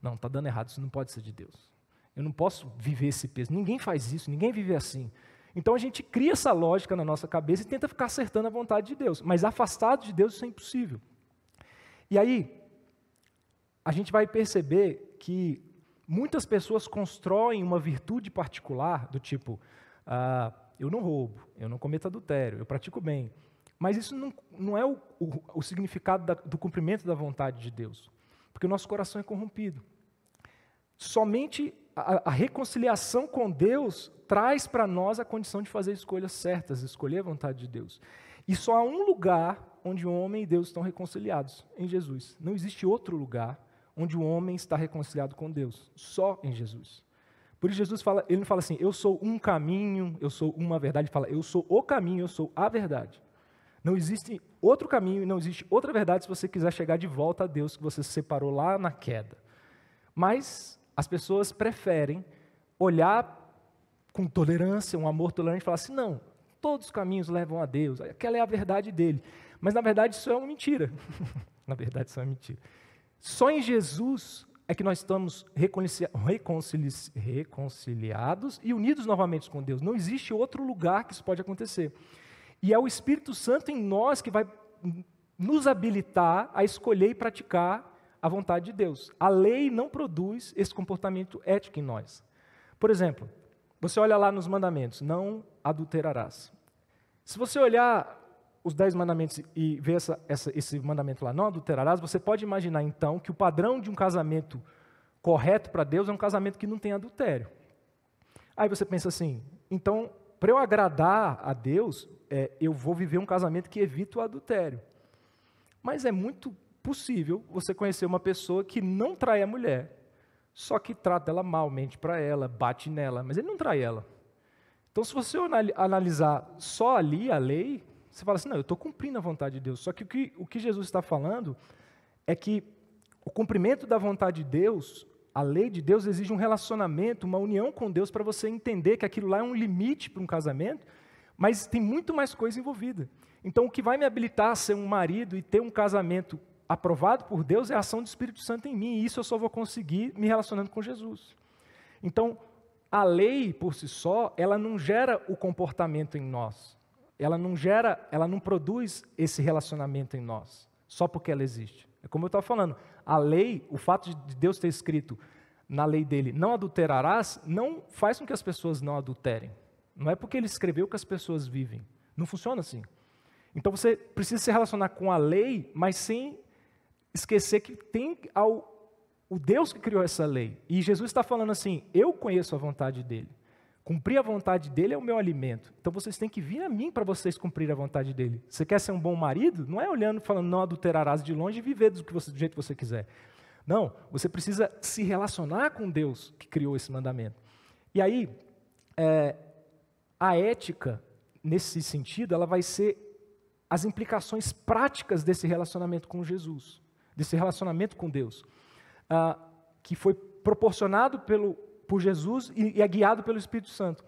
Não, está dando errado, isso não pode ser de Deus. Eu não posso viver esse peso, ninguém faz isso, ninguém vive assim. Então a gente cria essa lógica na nossa cabeça e tenta ficar acertando a vontade de Deus, mas afastado de Deus isso é impossível. E aí, a gente vai perceber que muitas pessoas constroem uma virtude particular, do tipo, eu não roubo, eu não cometo adultério, eu pratico bem. Mas isso não é o significado do cumprimento da vontade de Deus. Porque o nosso coração é corrompido. Somente a reconciliação com Deus traz para nós a condição de fazer escolhas certas, escolher a vontade de Deus. E só há um lugar onde o homem e Deus estão reconciliados, em Jesus. Não existe outro lugar onde o homem está reconciliado com Deus, só em Jesus. Por isso Jesus fala, ele não fala assim, eu sou um caminho, eu sou uma verdade, ele fala, eu sou o caminho, eu sou a verdade. Não existe outro caminho e não existe outra verdade se você quiser chegar de volta a Deus que você se separou lá na queda. Mas as pessoas preferem olhar com tolerância, um amor tolerante e falar assim, não, todos os caminhos levam a Deus, aquela é a verdade dele. Mas na verdade isso é uma mentira. Na verdade isso é uma mentira. Só em Jesus é que nós estamos reconciliados e unidos novamente com Deus. Não existe outro lugar que isso pode acontecer. E é o Espírito Santo em nós que vai nos habilitar a escolher e praticar a vontade de Deus. A lei não produz esse comportamento ético em nós. Por exemplo, você olha lá nos mandamentos, não adulterarás. Se você olhar os 10 mandamentos e ver esse mandamento lá, não adulterarás, você pode imaginar então que o padrão de um casamento correto para Deus é um casamento que não tem adultério. Aí você pensa assim, então, para eu agradar a Deus, eu vou viver um casamento que evita o adultério. Mas é muito possível você conhecer uma pessoa que não trai a mulher, só que trata ela mal, mente para ela, bate nela, mas ele não trai ela. Então, se você analisar só ali a lei, você fala assim, não, eu estou cumprindo a vontade de Deus. Só que o que Jesus está falando é que o cumprimento da vontade de Deus, a lei de Deus exige um relacionamento, uma união com Deus para você entender que aquilo lá é um limite para um casamento, mas tem muito mais coisa envolvida. Então, o que vai me habilitar a ser um marido e ter um casamento aprovado por Deus é a ação do Espírito Santo em mim, e isso eu só vou conseguir me relacionando com Jesus. Então, a lei, por si só, ela não gera o comportamento em nós. Ela não produz esse relacionamento em nós, só porque ela existe. É como eu estava falando, a lei, o fato de Deus ter escrito na lei dele, não adulterarás, não faz com que as pessoas não adulterem. Não é porque ele escreveu que as pessoas vivem. Não funciona assim. Então você precisa se relacionar com a lei, mas sem esquecer que tem o Deus que criou essa lei. E Jesus está falando assim, eu conheço a vontade dele. Cumprir a vontade dele é o meu alimento. Então vocês têm que vir a mim para vocês cumprir a vontade dele. Você quer ser um bom marido? Não é olhando e falando, não adulterarás de longe e viver do jeito que você quiser. Não, você precisa se relacionar com Deus que criou esse mandamento. E aí, a ética, nesse sentido, ela vai ser as implicações práticas desse relacionamento com Jesus, desse relacionamento com Deus, que foi proporcionado por Jesus e é guiado pelo Espírito Santo.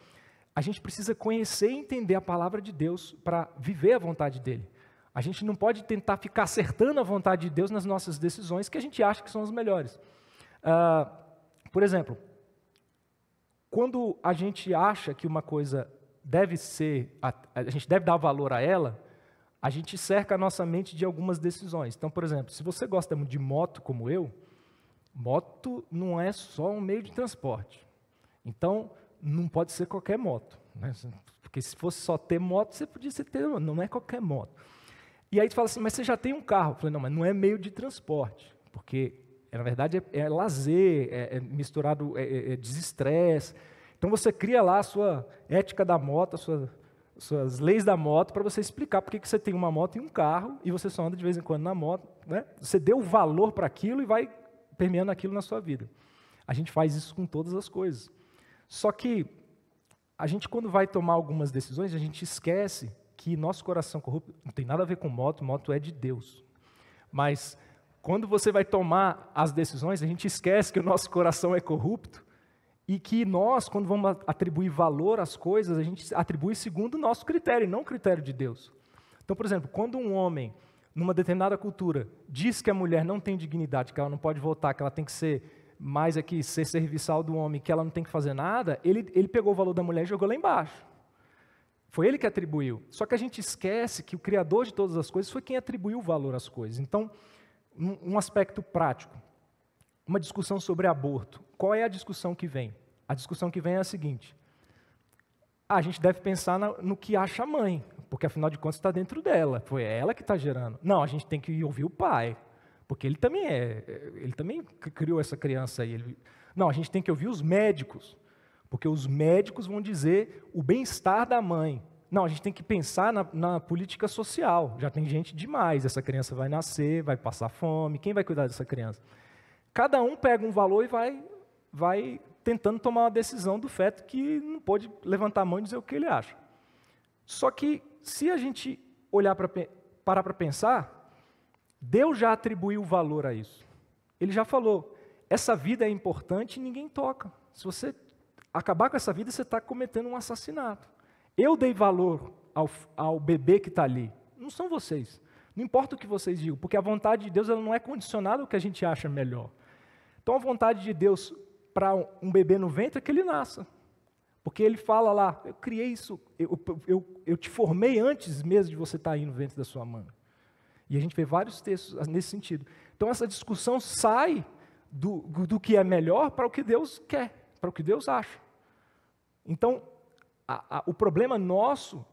A gente precisa conhecer e entender a palavra de Deus para viver a vontade dele. A gente não pode tentar ficar acertando a vontade de Deus nas nossas decisões que a gente acha que são as melhores. Por exemplo, quando a gente acha que uma coisa deve ser, a gente deve dar valor a ela, a gente cerca a nossa mente de algumas decisões. Então, por exemplo, se você gosta de moto como eu, moto não é só um meio de transporte. Então, não pode ser qualquer moto, né? Porque se fosse só ter moto, você podia ter, não é qualquer moto. E aí tu fala assim, mas você já tem um carro. Eu falei, não, mas não é meio de transporte, porque na verdade é lazer, é misturado, é desestresse. Então você cria lá a sua ética da moto, suas leis da moto, para você explicar por que você tem uma moto e um carro, e você só anda de vez em quando na moto, né? Você deu valor para aquilo e vai permeando aquilo na sua vida. A gente faz isso com todas as coisas. Só que a gente, quando vai tomar algumas decisões, a gente esquece que nosso coração corrupto não tem nada a ver com moto é de Deus. Mas quando você vai tomar as decisões, a gente esquece que o nosso coração é corrupto e que nós, quando vamos atribuir valor às coisas, a gente atribui segundo o nosso critério, não o critério de Deus. Então, por exemplo, quando um homem, numa determinada cultura, diz que a mulher não tem dignidade, que ela não pode votar, que ela tem que ser mais aqui, ser serviçal do homem, que ela não tem que fazer nada, ele pegou o valor da mulher e jogou lá embaixo. Foi ele que atribuiu. Só que a gente esquece que o Criador de todas as coisas foi quem atribuiu o valor às coisas. Então, um aspecto prático, uma discussão sobre aborto. Qual é a discussão que vem? A discussão que vem é a seguinte: a gente deve pensar no que acha a mãe, porque afinal de contas está dentro dela, foi ela que está gerando. Não, a gente tem que ouvir o pai, porque ele também criou essa criança aí. Não, a gente tem que ouvir os médicos, porque os médicos vão dizer o bem-estar da mãe. Não, a gente tem que pensar na política social. Já tem gente demais, essa criança vai nascer, vai passar fome, quem vai cuidar dessa criança? Cada um pega um valor e vai tentando tomar uma decisão do feto que não pode levantar a mão e dizer o que ele acha. Só que, se a gente parar para pensar, Deus já atribuiu valor a isso. Ele já falou, essa vida é importante e ninguém toca. Se você acabar com essa vida, você está cometendo um assassinato. Eu dei valor ao bebê que está ali. Não são vocês. Não importa o que vocês digam, porque a vontade de Deus ela não é condicionada ao que a gente acha melhor. Então, a vontade de Deus para um bebê no ventre é que ele nasça. Porque ele fala lá, eu criei isso, eu te formei antes mesmo de você estar aí no ventre da sua mãe. E a gente vê vários textos nesse sentido. Então essa discussão sai do que é melhor para o que Deus quer, para o que Deus acha. Então, o problema nosso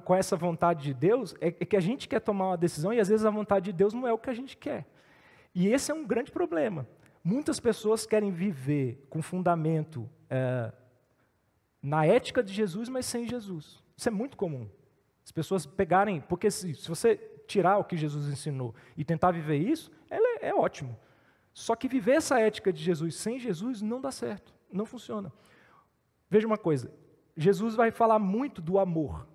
com essa vontade de Deus é que a gente quer tomar uma decisão e às vezes a vontade de Deus não é o que a gente quer. E esse é um grande problema. Muitas pessoas querem viver com fundamento na ética de Jesus, mas sem Jesus. Isso é muito comum. As pessoas pegarem, porque se você tirar o que Jesus ensinou e tentar viver isso, é ótimo. Só que viver essa ética de Jesus sem Jesus não dá certo, não funciona. Veja uma coisa, Jesus vai falar muito do amor,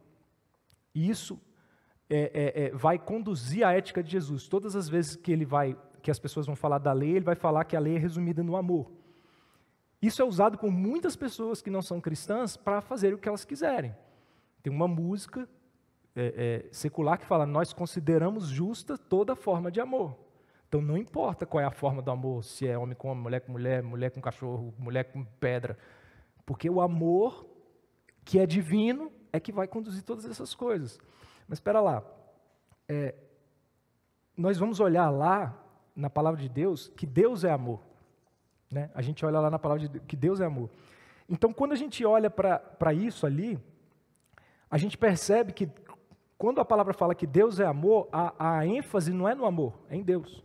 e isso vai conduzir a ética de Jesus. Todas as vezes que as pessoas vão falar da lei, ele vai falar que a lei é resumida no amor. Isso é usado por muitas pessoas que não são cristãs para fazer o que elas quiserem. Tem uma música secular que fala: nós consideramos justa toda forma de amor. Então não importa qual é a forma do amor, se é homem com homem, mulher com mulher, mulher com cachorro, mulher com pedra, porque o amor que é divino é que vai conduzir todas essas coisas. Mas espera lá, nós vamos olhar lá na palavra de Deus que Deus é amor, né? A gente olha lá na palavra de Deus que Deus é amor. Então quando a gente olha para isso ali, a gente percebe que quando a palavra fala que Deus é amor, a ênfase não é no amor, é em Deus.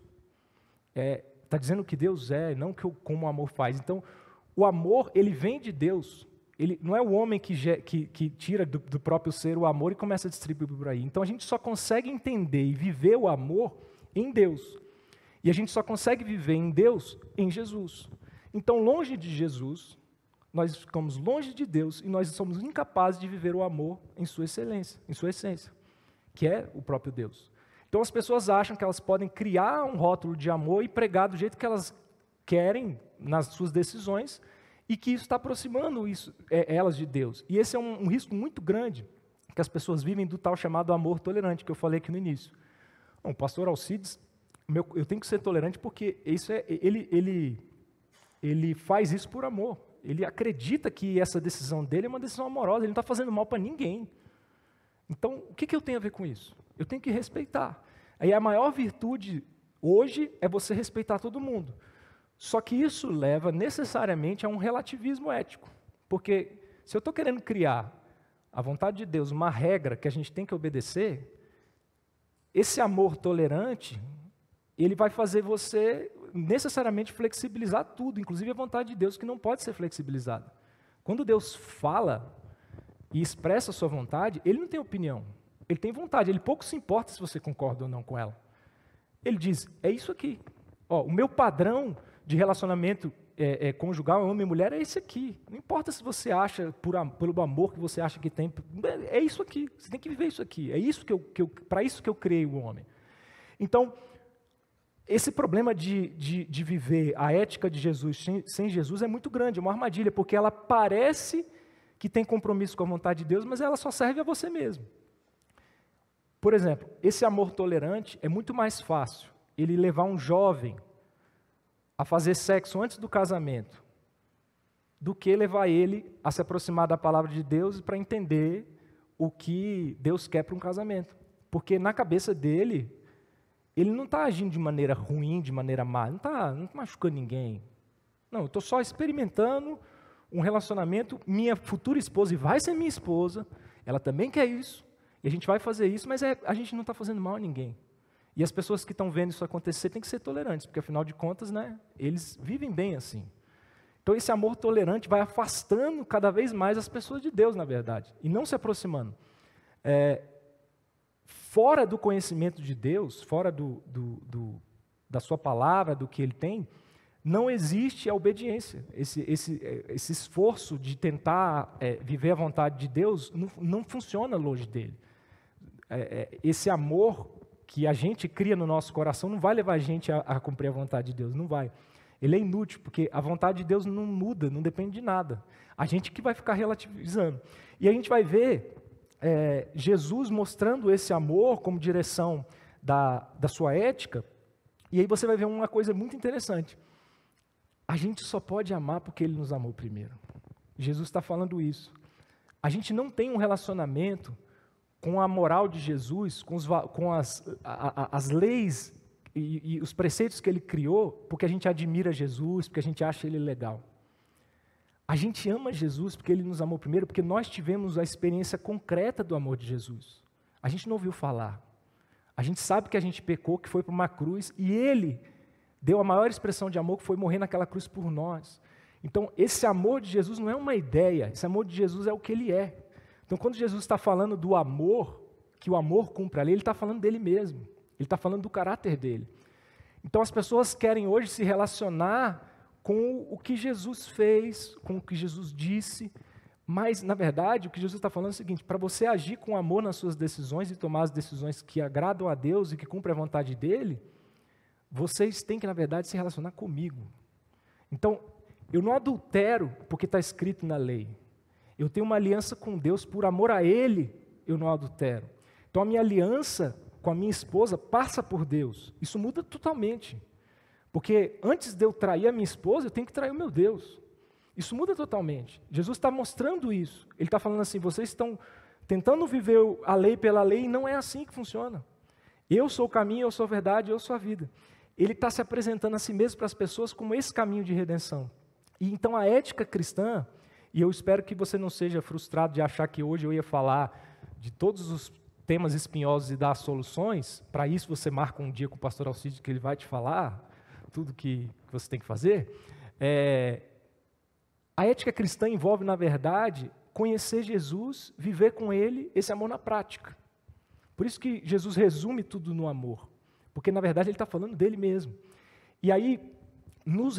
Está dizendo que Deus é, não como o amor faz. Então, o amor, ele vem de Deus. Ele não é o homem que tira do próprio ser o amor e começa a distribuir por aí. Então, a gente só consegue entender e viver o amor em Deus. E a gente só consegue viver em Deus em Jesus. Então, longe de Jesus, nós ficamos longe de Deus e nós somos incapazes de viver o amor em sua excelência, em sua essência, que é o próprio Deus. Então as pessoas acham que elas podem criar um rótulo de amor e pregar do jeito que elas querem nas suas decisões e que isso está aproximando elas de Deus. E esse é um risco muito grande que as pessoas vivem do tal chamado amor tolerante, que eu falei aqui no início. Bom, o pastor Alcides, eu tenho que ser tolerante porque ele faz isso por amor. Ele acredita que essa decisão dele é uma decisão amorosa, ele não está fazendo mal para ninguém. Então, o que eu tenho a ver com isso? Eu tenho que respeitar. Aí a maior virtude hoje é você respeitar todo mundo. Só que isso leva necessariamente a um relativismo ético. Porque se eu estou querendo criar a vontade de Deus, uma regra que a gente tem que obedecer, esse amor tolerante, ele vai fazer você necessariamente flexibilizar tudo, inclusive a vontade de Deus, que não pode ser flexibilizada. Quando Deus fala e expressa a sua vontade, ele não tem opinião, ele tem vontade, ele pouco se importa se você concorda ou não com ela. Ele diz, é isso aqui. O meu padrão de relacionamento conjugal, homem e mulher, é esse aqui. Não importa se você acha, pelo amor que você acha que tem, é isso aqui, você tem que viver isso aqui, é isso para isso que eu criei o homem. Então, esse problema de viver a ética de Jesus sem Jesus é muito grande, é uma armadilha, porque ela parece que tem compromisso com a vontade de Deus, mas ela só serve a você mesmo. Por exemplo, esse amor tolerante é muito mais fácil ele levar um jovem a fazer sexo antes do casamento do que levar ele a se aproximar da palavra de Deus para entender o que Deus quer para um casamento. Porque na cabeça dele, ele não está agindo de maneira ruim, de maneira má, não está machucando ninguém. Não, eu estou só experimentando um relacionamento, minha futura esposa, e vai ser minha esposa, ela também quer isso, e a gente vai fazer isso, mas a gente não está fazendo mal a ninguém. E as pessoas que estão vendo isso acontecer têm que ser tolerantes, porque afinal de contas, né, eles vivem bem assim. Então esse amor tolerante vai afastando cada vez mais as pessoas de Deus, na verdade, e não se aproximando. Fora do conhecimento de Deus, fora da sua palavra, do que Ele tem, não existe a obediência. Esse esforço de tentar viver a vontade de Deus não funciona longe dele. Esse amor que a gente cria no nosso coração não vai levar a gente a cumprir a vontade de Deus, não vai. Ele é inútil, porque a vontade de Deus não muda, não depende de nada. A gente que vai ficar relativizando. E a gente vai ver Jesus mostrando esse amor como direção da sua ética, e aí você vai ver uma coisa muito interessante. A gente só pode amar porque Ele nos amou primeiro. Jesus está falando isso. A gente não tem um relacionamento com a moral de Jesus, com as leis e os preceitos que ele criou, porque a gente admira Jesus, porque a gente acha ele legal. A gente ama Jesus porque ele nos amou primeiro, porque nós tivemos a experiência concreta do amor de Jesus. A gente não ouviu falar. A gente sabe que a gente pecou, que foi para uma cruz, e ele deu a maior expressão de amor, que foi morrer naquela cruz por nós. Então, esse amor de Jesus não é uma ideia, esse amor de Jesus é o que ele é. Então, quando Jesus está falando do amor, que o amor cumpre a lei, ele está falando dele mesmo. Ele está falando do caráter dele. Então, as pessoas querem hoje se relacionar com o que Jesus fez, com o que Jesus disse, mas, na verdade, o que Jesus está falando é o seguinte: para você agir com amor nas suas decisões e tomar as decisões que agradam a Deus e que cumprem a vontade dele, vocês têm que, na verdade, se relacionar comigo. Então, eu não adultero porque está escrito na lei. Eu tenho uma aliança com Deus, por amor a Ele, eu não adultero. Então, a minha aliança com a minha esposa passa por Deus. Isso muda totalmente. Porque antes de eu trair a minha esposa, eu tenho que trair o meu Deus. Isso muda totalmente. Jesus está mostrando isso. Ele está falando assim: vocês estão tentando viver a lei pela lei, e não é assim que funciona. Eu sou o caminho, eu sou a verdade, eu sou a vida. Ele está se apresentando a si mesmo para as pessoas como esse caminho de redenção. E então a ética cristã, e eu espero que você não seja frustrado de achar que hoje eu ia falar de todos os temas espinhosos e dar soluções. Para isso você marca um dia com o pastor Alcide, que ele vai te falar tudo que você tem que fazer. A ética cristã envolve, na verdade, conhecer Jesus, viver com Ele, esse amor na prática. Por isso que Jesus resume tudo no amor, porque, na verdade, Ele está falando dele mesmo. E aí, nos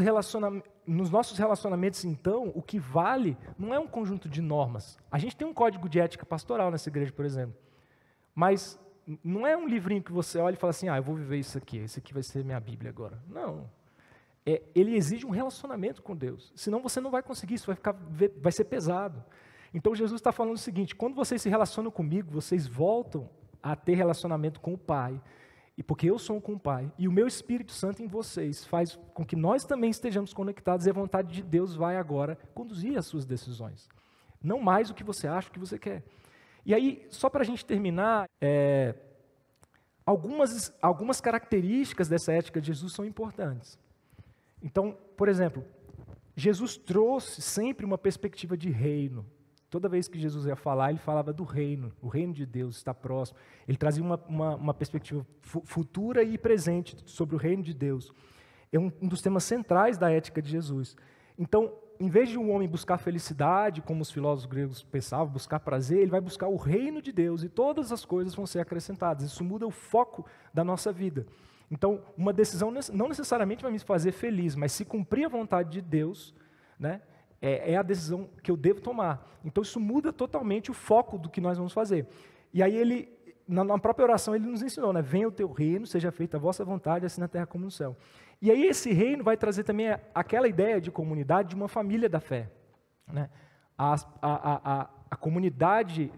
nossos relacionamentos, então, o que vale não é um conjunto de normas. A gente tem um código de ética pastoral nessa igreja, por exemplo, mas não é um livrinho que você olha e fala assim: eu vou viver isso aqui vai ser minha Bíblia agora. Não. Ele exige um relacionamento com Deus, senão você não vai conseguir, isso vai ser pesado. Então Jesus está falando o seguinte: quando vocês se relacionam comigo, vocês voltam a ter relacionamento com o Pai, e porque eu sou com o Pai, e o meu Espírito Santo em vocês faz com que nós também estejamos conectados, e a vontade de Deus vai agora conduzir as suas decisões, não mais o que você acha, o que você quer. E aí, só para a gente terminar, algumas características dessa ética de Jesus são importantes. Então, por exemplo, Jesus trouxe sempre uma perspectiva de reino. Toda vez que Jesus ia falar, ele falava do reino, o reino de Deus está próximo. Ele trazia uma perspectiva futura e presente sobre o reino de Deus. É um dos temas centrais da ética de Jesus. Então, em vez de um homem buscar felicidade, como os filósofos gregos pensavam, buscar prazer, ele vai buscar o reino de Deus e todas as coisas vão ser acrescentadas. Isso muda o foco da nossa vida. Então, uma decisão não necessariamente vai me fazer feliz, mas se cumprir a vontade de Deus, né, é a decisão que eu devo tomar. Então, isso muda totalmente o foco do que nós vamos fazer. E aí, ele, na própria oração, ele nos ensinou, né, venha o teu reino, seja feita a vossa vontade, assim na terra como no céu. E aí, esse reino vai trazer também aquela ideia de comunidade, de uma família da fé. Né? A comunidade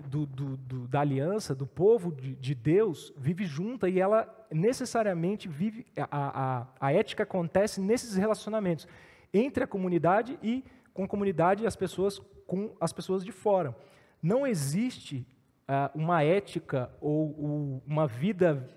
da aliança, do povo de Deus, vive junta e ela necessariamente vive, a ética acontece nesses relacionamentos, entre a comunidade e com a comunidade e as pessoas com as pessoas de fora. Não existe uma ética ou uma vida,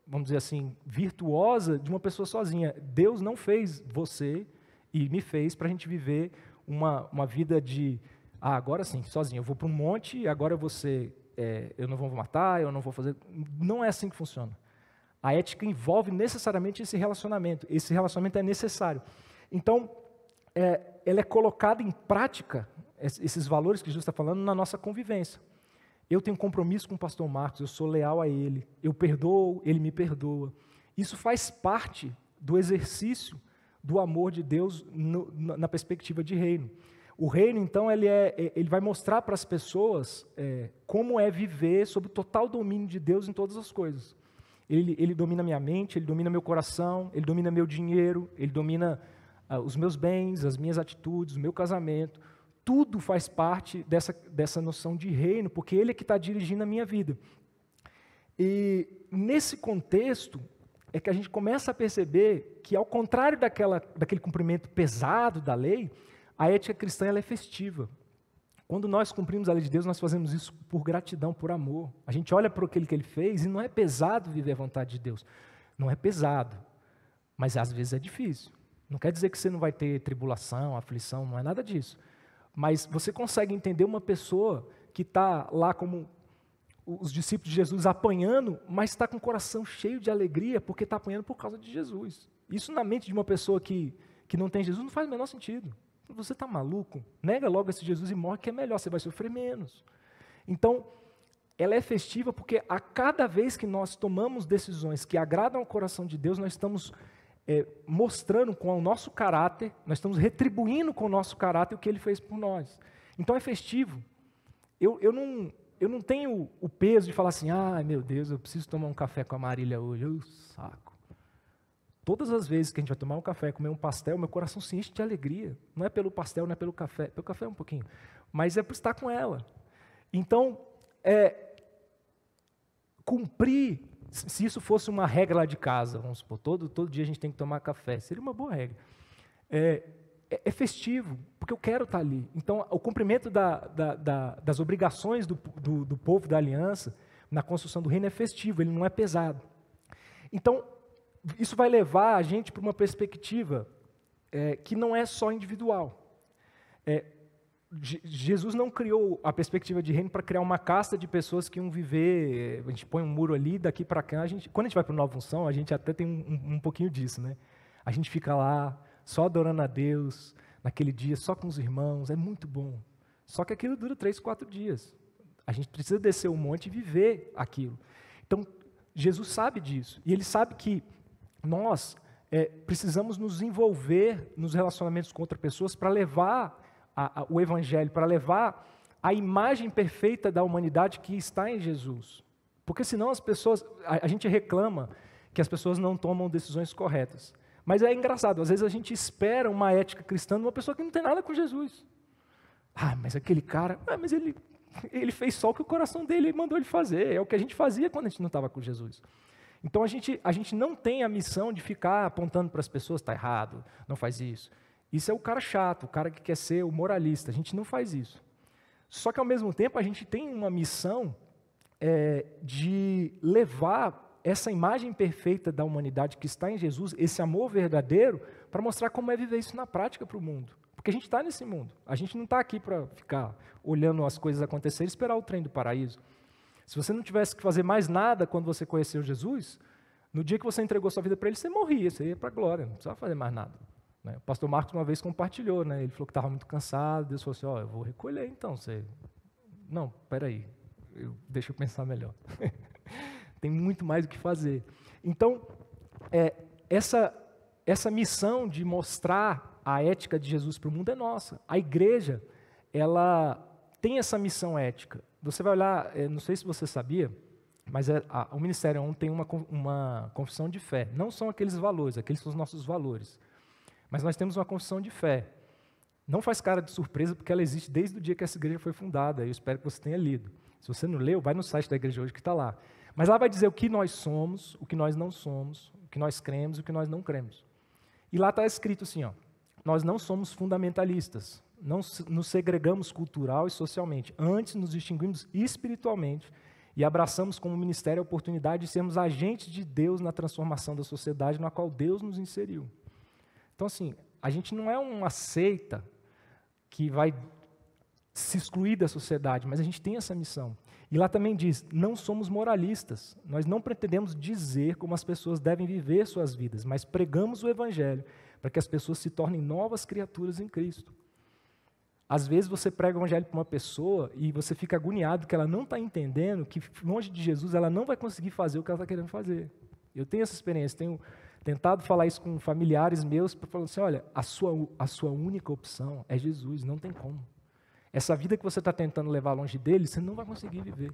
vamos dizer assim, virtuosa de uma pessoa sozinha. Deus não fez você e me fez para a gente viver uma vida de agora sim, sozinho, eu vou para um monte, agora eu não vou matar, eu não vou fazer. Não é assim que funciona. A ética envolve necessariamente esse relacionamento é necessário. Então, ela é colocada em prática, esses valores que Jesus está falando, na nossa convivência. Eu tenho compromisso com o pastor Marcos, eu sou leal a ele, eu perdoo, ele me perdoa. Isso faz parte do exercício do amor de Deus na perspectiva de reino. O reino, então, ele vai mostrar para as pessoas como é viver sob o total domínio de Deus em todas as coisas. Ele domina minha mente, ele domina meu coração, ele domina meu dinheiro, ele domina os meus bens, as minhas atitudes, o meu casamento. Tudo faz parte dessa noção de reino, porque ele é que está dirigindo a minha vida. E nesse contexto é que a gente começa a perceber que, ao contrário daquele cumprimento pesado da lei, a ética cristã ela é festiva. Quando nós cumprimos a lei de Deus, nós fazemos isso por gratidão, por amor. A gente olha para aquilo que Ele fez e não é pesado viver a vontade de Deus. Não é pesado, mas às vezes é difícil. Não quer dizer que você não vai ter tribulação, aflição, não é nada disso. Mas você consegue entender uma pessoa que está lá como os discípulos de Jesus apanhando, mas está com o coração cheio de alegria porque está apanhando por causa de Jesus. Isso na mente de uma pessoa que não tem Jesus não faz o menor sentido. Você está maluco? Nega logo esse Jesus e morre que é melhor, você vai sofrer menos. Então, ela é festiva porque a cada vez que nós tomamos decisões que agradam ao coração de Deus, nós estamos mostrando com o nosso caráter, nós estamos retribuindo com o nosso caráter o que Ele fez por nós. Então é festivo. Eu não tenho o peso de falar assim, meu Deus, eu preciso tomar um café com a Marília hoje, saco. Todas as vezes que a gente vai tomar um café, comer um pastel, meu coração se enche de alegria. Não é pelo pastel, não é pelo café é um pouquinho, mas é por estar com ela. Então, cumprir, se isso fosse uma regra lá de casa, vamos supor, todo dia a gente tem que tomar café, seria uma boa regra. É festivo, porque eu quero estar ali. Então, o cumprimento das obrigações do povo da aliança, na construção do reino é festivo, ele não é pesado. Então, isso vai levar a gente para uma perspectiva que não é só individual. Jesus não criou a perspectiva de reino para criar uma casta de pessoas que iam viver, a gente põe um muro ali, daqui para cá, quando a gente vai para o Nova Unção, a gente até tem um pouquinho disso, né? A gente fica lá, só adorando a Deus, naquele dia, só com os irmãos, é muito bom. Só que aquilo dura 3, 4 dias. A gente precisa descer o monte e viver aquilo. Então, Jesus sabe disso, e Ele sabe que nós precisamos nos envolver nos relacionamentos com outras pessoas para levar o Evangelho, para levar a imagem perfeita da humanidade que está em Jesus. Porque senão as pessoas, a gente reclama que as pessoas não tomam decisões corretas. Mas é engraçado, às vezes a gente espera uma ética cristã de uma pessoa que não tem nada com Jesus. Mas aquele cara, mas ele fez só o que o coração dele mandou ele fazer, é o que a gente fazia quando a gente não estava com Jesus. Então a gente não tem a missão de ficar apontando para as pessoas, está errado, não faz isso. Isso é o cara chato, o cara que quer ser o moralista, a gente não faz isso. Só que ao mesmo tempo a gente tem uma missão de levar essa imagem perfeita da humanidade que está em Jesus, esse amor verdadeiro, para mostrar como é viver isso na prática para o mundo. Porque a gente está nesse mundo, a gente não está aqui para ficar olhando as coisas acontecerem e esperar o trem do paraíso. Se você não tivesse que fazer mais nada quando você conheceu Jesus, no dia que você entregou sua vida para Ele, você morria, você ia para a glória, não precisava fazer mais nada. O pastor Marcos uma vez compartilhou, né? Ele falou que estava muito cansado, Deus falou assim, eu vou recolher então. Não, peraí, deixa eu pensar melhor. Tem muito mais o que fazer. Então, essa missão de mostrar a ética de Jesus para o mundo é nossa. A igreja, ela tem essa missão ética. Você vai olhar, não sei se você sabia, mas o Ministério ON tem uma confissão de fé. Não são aqueles valores, aqueles são os nossos valores. Mas nós temos uma confissão de fé. Não faz cara de surpresa, porque ela existe desde o dia que essa igreja foi fundada. Eu espero que você tenha lido. Se você não leu, vai no site da igreja hoje que está lá. Mas lá vai dizer o que nós somos, o que nós não somos, o que nós cremos e o que nós não cremos. E lá está escrito assim, nós não somos fundamentalistas, não nos segregamos cultural e socialmente, antes nos distinguimos espiritualmente e abraçamos como ministério a oportunidade de sermos agentes de Deus na transformação da sociedade na qual Deus nos inseriu. Então, assim, a gente não é uma seita que vai se excluir da sociedade, mas a gente tem essa missão. E lá também diz, não somos moralistas, nós não pretendemos dizer como as pessoas devem viver suas vidas, mas pregamos o Evangelho para que as pessoas se tornem novas criaturas em Cristo. Às vezes você prega o Evangelho para uma pessoa e você fica agoniado que ela não está entendendo que longe de Jesus ela não vai conseguir fazer o que ela está querendo fazer. Eu tenho essa experiência, tenho tentado falar isso com familiares meus, para falar assim, olha, a sua única opção é Jesus, não tem como. Essa vida que você está tentando levar longe dele, você não vai conseguir viver.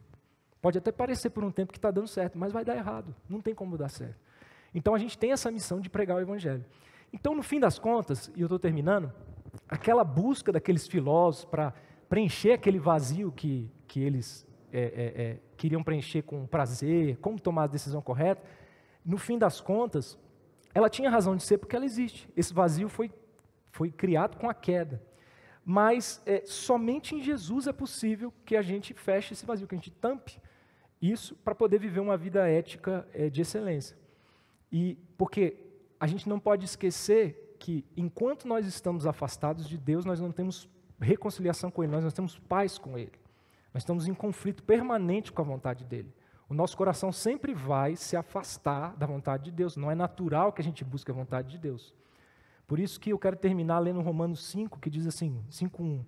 Pode até parecer por um tempo que está dando certo, mas vai dar errado, não tem como dar certo. Então a gente tem essa missão de pregar o Evangelho. Então, no fim das contas, e eu estou terminando, aquela busca daqueles filósofos para preencher aquele vazio que eles queriam preencher com prazer, como tomar a decisão correta, no fim das contas, ela tinha razão de ser porque ela existe. Esse vazio foi criado com a queda. Mas somente em Jesus é possível que a gente feche esse vazio, que a gente tampe isso para poder viver uma vida ética de excelência. E porque a gente não pode esquecer que enquanto nós estamos afastados de Deus, nós não temos reconciliação com Ele, nós não temos paz com Ele. Nós estamos em conflito permanente com a vontade dEle. O nosso coração sempre vai se afastar da vontade de Deus. Não é natural que a gente busque a vontade de Deus. Por isso que eu quero terminar lendo Romanos 5, que diz assim, 5:1.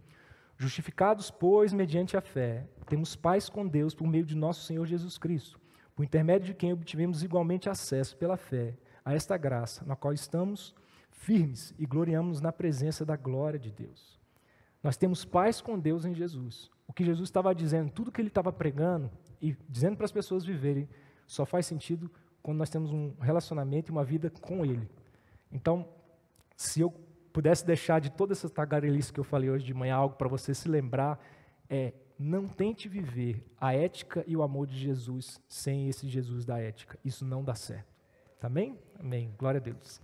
Justificados, pois, mediante a fé, temos paz com Deus por meio de nosso Senhor Jesus Cristo, por intermédio de quem obtivemos igualmente acesso pela fé a esta graça, na qual estamos firmes e gloriamos na presença da glória de Deus. Nós temos paz com Deus em Jesus. O que Jesus estava dizendo, tudo que ele estava pregando e dizendo para as pessoas viverem, só faz sentido quando nós temos um relacionamento e uma vida com Ele. Então, se eu pudesse deixar de toda essa tagarelice que eu falei hoje de manhã, algo para você se lembrar, não tente viver a ética e o amor de Jesus sem esse Jesus da ética. Isso não dá certo. Amém? Amém. Glória a Deus.